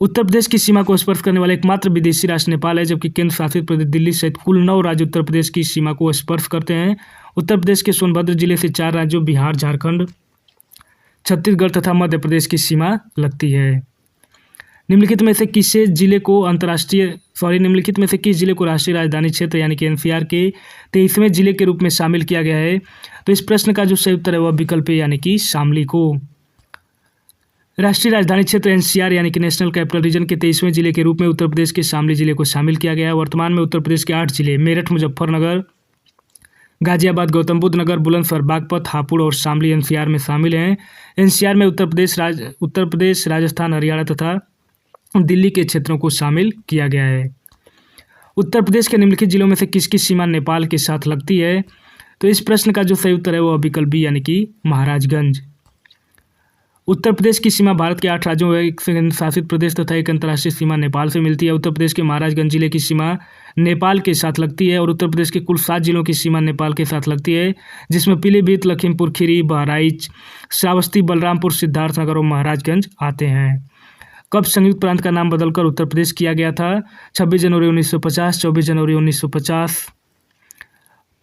[SPEAKER 1] उत्तर प्रदेश की सीमा को स्पर्श करने वाला एकमात्र विदेशी राष्ट्र नेपाल है, जबकि केंद्र शासित प्रदेश दिल्ली सहित कुल 9 राज्य उत्तर प्रदेश की सीमा को स्पर्श करते हैं। उत्तर प्रदेश के सोनभद्र जिले से 4 राज्यों बिहार, झारखंड, छत्तीसगढ़ तथा मध्य प्रदेश की सीमा लगती है। निम्नलिखित में से किस जिले को राष्ट्रीय राजधानी क्षेत्र यानी कि एनसीआर के 23वें जिले के रूप में शामिल किया गया है? तो इस प्रश्न का जो सही उत्तर है वह विकल्प यानी कि शामली को। राष्ट्रीय राजधानी क्षेत्र एनसीआर यानी कि नेशनल कैपिटल रीजन के 23वें जिले के रूप में उत्तर प्रदेश के शामली जिले को शामिल किया गया है। वर्तमान में उत्तर प्रदेश के 8 जिले मेरठ, मुजफ्फरनगर, गाजियाबाद, गौतम बुद्ध नगर, बुलंदशहर, बागपत, हापुड़ और शामली एनसीआर में शामिल हैं। एनसीआर में उत्तर प्रदेश, राजस्थान, हरियाणा तथा दिल्ली के क्षेत्रों को शामिल किया गया है। उत्तर प्रदेश के निम्नलिखित जिलों में से किसकी सीमा नेपाल के साथ लगती है? तो इस प्रश्न का जो सही उत्तर है वह विकल्प बी यानी कि महाराजगंज। उत्तर प्रदेश की सीमा भारत के 8 राज्यों में एक केंद्र शासित प्रदेश तथा एक अंतर्राष्ट्रीय सीमा नेपाल से मिलती है। उत्तर प्रदेश के महाराजगंज जिले की सीमा नेपाल के साथ लगती है और उत्तर प्रदेश के कुल 7 जिलों की सीमा नेपाल के साथ लगती है, जिसमें पीलीभीत, लखीमपुर खीरी, बहराइच, श्रावस्ती, बलरामपुर, सिद्धार्थनगर और महाराजगंज आते हैं। कब संयुक्त प्रांत का नाम बदलकर उत्तर प्रदेश किया गया था? 26 जनवरी 1950, 24 जनवरी 1950,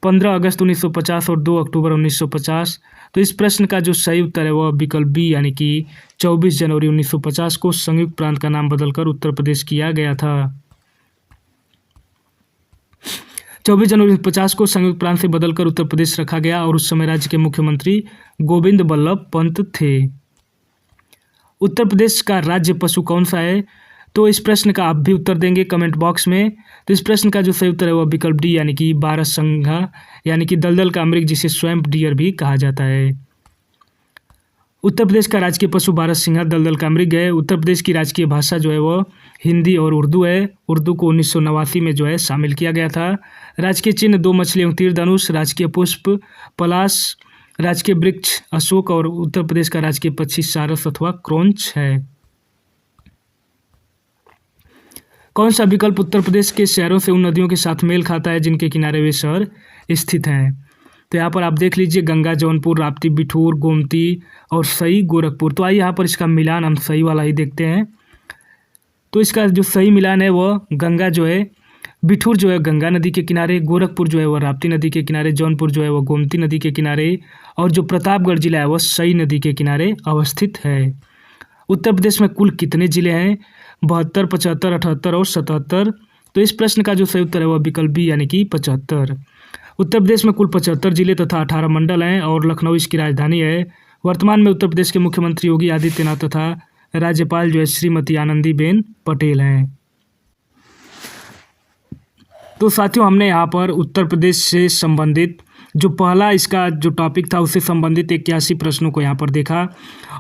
[SPEAKER 1] 15 अगस्त 1950 और 2 अक्टूबर 1950। तो इस प्रश्न का जो सही उत्तर है वह विकल्प बी यानी कि 24 जनवरी 1950 को संयुक्त प्रांत का नाम बदलकर उत्तर प्रदेश किया गया था। 24 जनवरी 1950 को संयुक्त प्रांत से बदलकर उत्तर प्रदेश रखा गया और उस समय राज्य के मुख्यमंत्री गोविंद बल्लभ पंत थे। उत्तर प्रदेश का राज्य पशु कौन सा है? तो इस प्रश्न का आप भी उत्तर देंगे कमेंट बॉक्स में। तो इस प्रश्न का जो सही उत्तर है वह विकल्प डी यानी कि बारहसिंघा यानी कि दलदल का मृग, जिसे स्वैम्प डियर भी कहा जाता है। उत्तर प्रदेश का राजकीय पशु बारहसिंघा दलदल का मृग है। उत्तर प्रदेश की राजकीय भाषा जो है वह हिंदी और उर्दू है। उर्दू को 1989 में जो है शामिल किया गया था। राजकीय चिन्ह 2 मछली एवं तीर धनुष, राजकीय पुष्प पलाश, राजकीय वृक्ष अशोक और उत्तर प्रदेश का राजकीय पक्षी सारस अथवा क्रोंच है। कौन सा विकल्प उत्तर प्रदेश के शहरों से उन नदियों के साथ मेल खाता है जिनके किनारे वे शहर स्थित हैं? तो यहाँ पर आप देख लीजिए गंगा, जौनपुर, राप्ती, बिठूर, गोमती और सई, गोरखपुर। तो आइए यहाँ पर इसका मिलान हम सही वाला ही देखते हैं। तो इसका जो सही मिलान है वह गंगा जो है, बिठूर जो है गंगा नदी के किनारे, गोरखपुर जो है वह राप्ती नदी के किनारे, जौनपुर जो है वह गोमती नदी के किनारे और जो प्रतापगढ़ जिला है वह सई नदी के किनारे अवस्थित है। उत्तर प्रदेश में कुल कितने जिले हैं? 72, 75, 78 और 77। तो इस प्रश्न का जो सही उत्तर है वह विकल्प बी यानी कि 75। उत्तर प्रदेश में कुल 75 जिले तथा 18 मंडल हैं और लखनऊ इसकी राजधानी है। वर्तमान में उत्तर प्रदेश के मुख्यमंत्री योगी आदित्यनाथ तथा राज्यपाल जो है श्रीमती आनंदीबेन पटेल हैं। तो साथियों हमने यहाँ पर उत्तर प्रदेश से संबंधित जो पहला इसका जो टॉपिक था उससे संबंधित 81 प्रश्नों को यहाँ पर देखा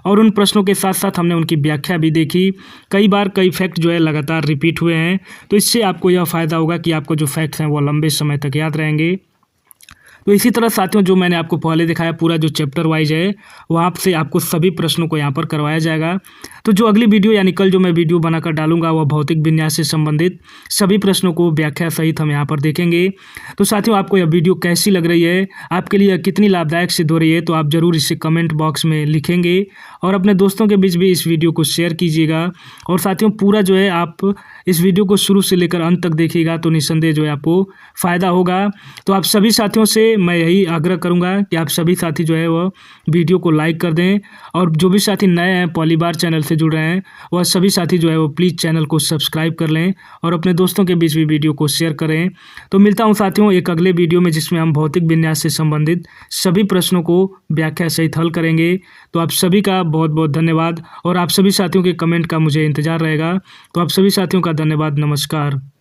[SPEAKER 1] और उन प्रश्नों के साथ साथ हमने उनकी व्याख्या भी देखी। कई बार कई फैक्ट जो है लगातार रिपीट हुए हैं, तो इससे आपको यह फ़ायदा होगा कि आपको जो फैक्ट्स हैं वो लंबे समय तक याद रहेंगे। तो इसी तरह साथियों जो मैंने आपको पहले दिखाया पूरा जो चैप्टर वाइज है वहाँ से आपको सभी प्रश्नों को यहाँ पर करवाया जाएगा। तो जो अगली वीडियो यानी कल जो मैं वीडियो बनाकर डालूंगा वह भौतिक विन्यास से संबंधित सभी प्रश्नों को व्याख्या सहित हम यहाँ पर देखेंगे। तो साथियों आपको यह वीडियो कैसी लग रही है, आपके लिए कितनी लाभदायक सिद्ध हो रही है, तो आप ज़रूर इसे कमेंट बॉक्स में लिखेंगे और अपने दोस्तों के बीच भी इस वीडियो को शेयर कीजिएगा। और साथियों पूरा जो है आप इस वीडियो को शुरू से लेकर अंत तक देखिएगा तो निस्संदेह जो है आपको फ़ायदा होगा। तो आप सभी साथियों से मैं यही आग्रह करूंगा कि आप सभी साथी जो है वह वीडियो को लाइक कर दें और जो भी साथी नए हैं पहली बार चैनल से जुड़ रहे हैं वह सभी साथी जो है वो प्लीज़ चैनल को सब्सक्राइब कर लें और अपने दोस्तों के बीच भी वीडियो को शेयर करें। तो मिलता हूं साथियों एक अगले वीडियो में जिसमें हम भौतिक विन्यास से संबंधित सभी प्रश्नों को व्याख्या सहित हल करेंगे। तो आप सभी का बहुत बहुत धन्यवाद और आप सभी साथियों के कमेंट का मुझे इंतज़ार रहेगा। तो आप सभी साथियों का धन्यवाद। नमस्कार।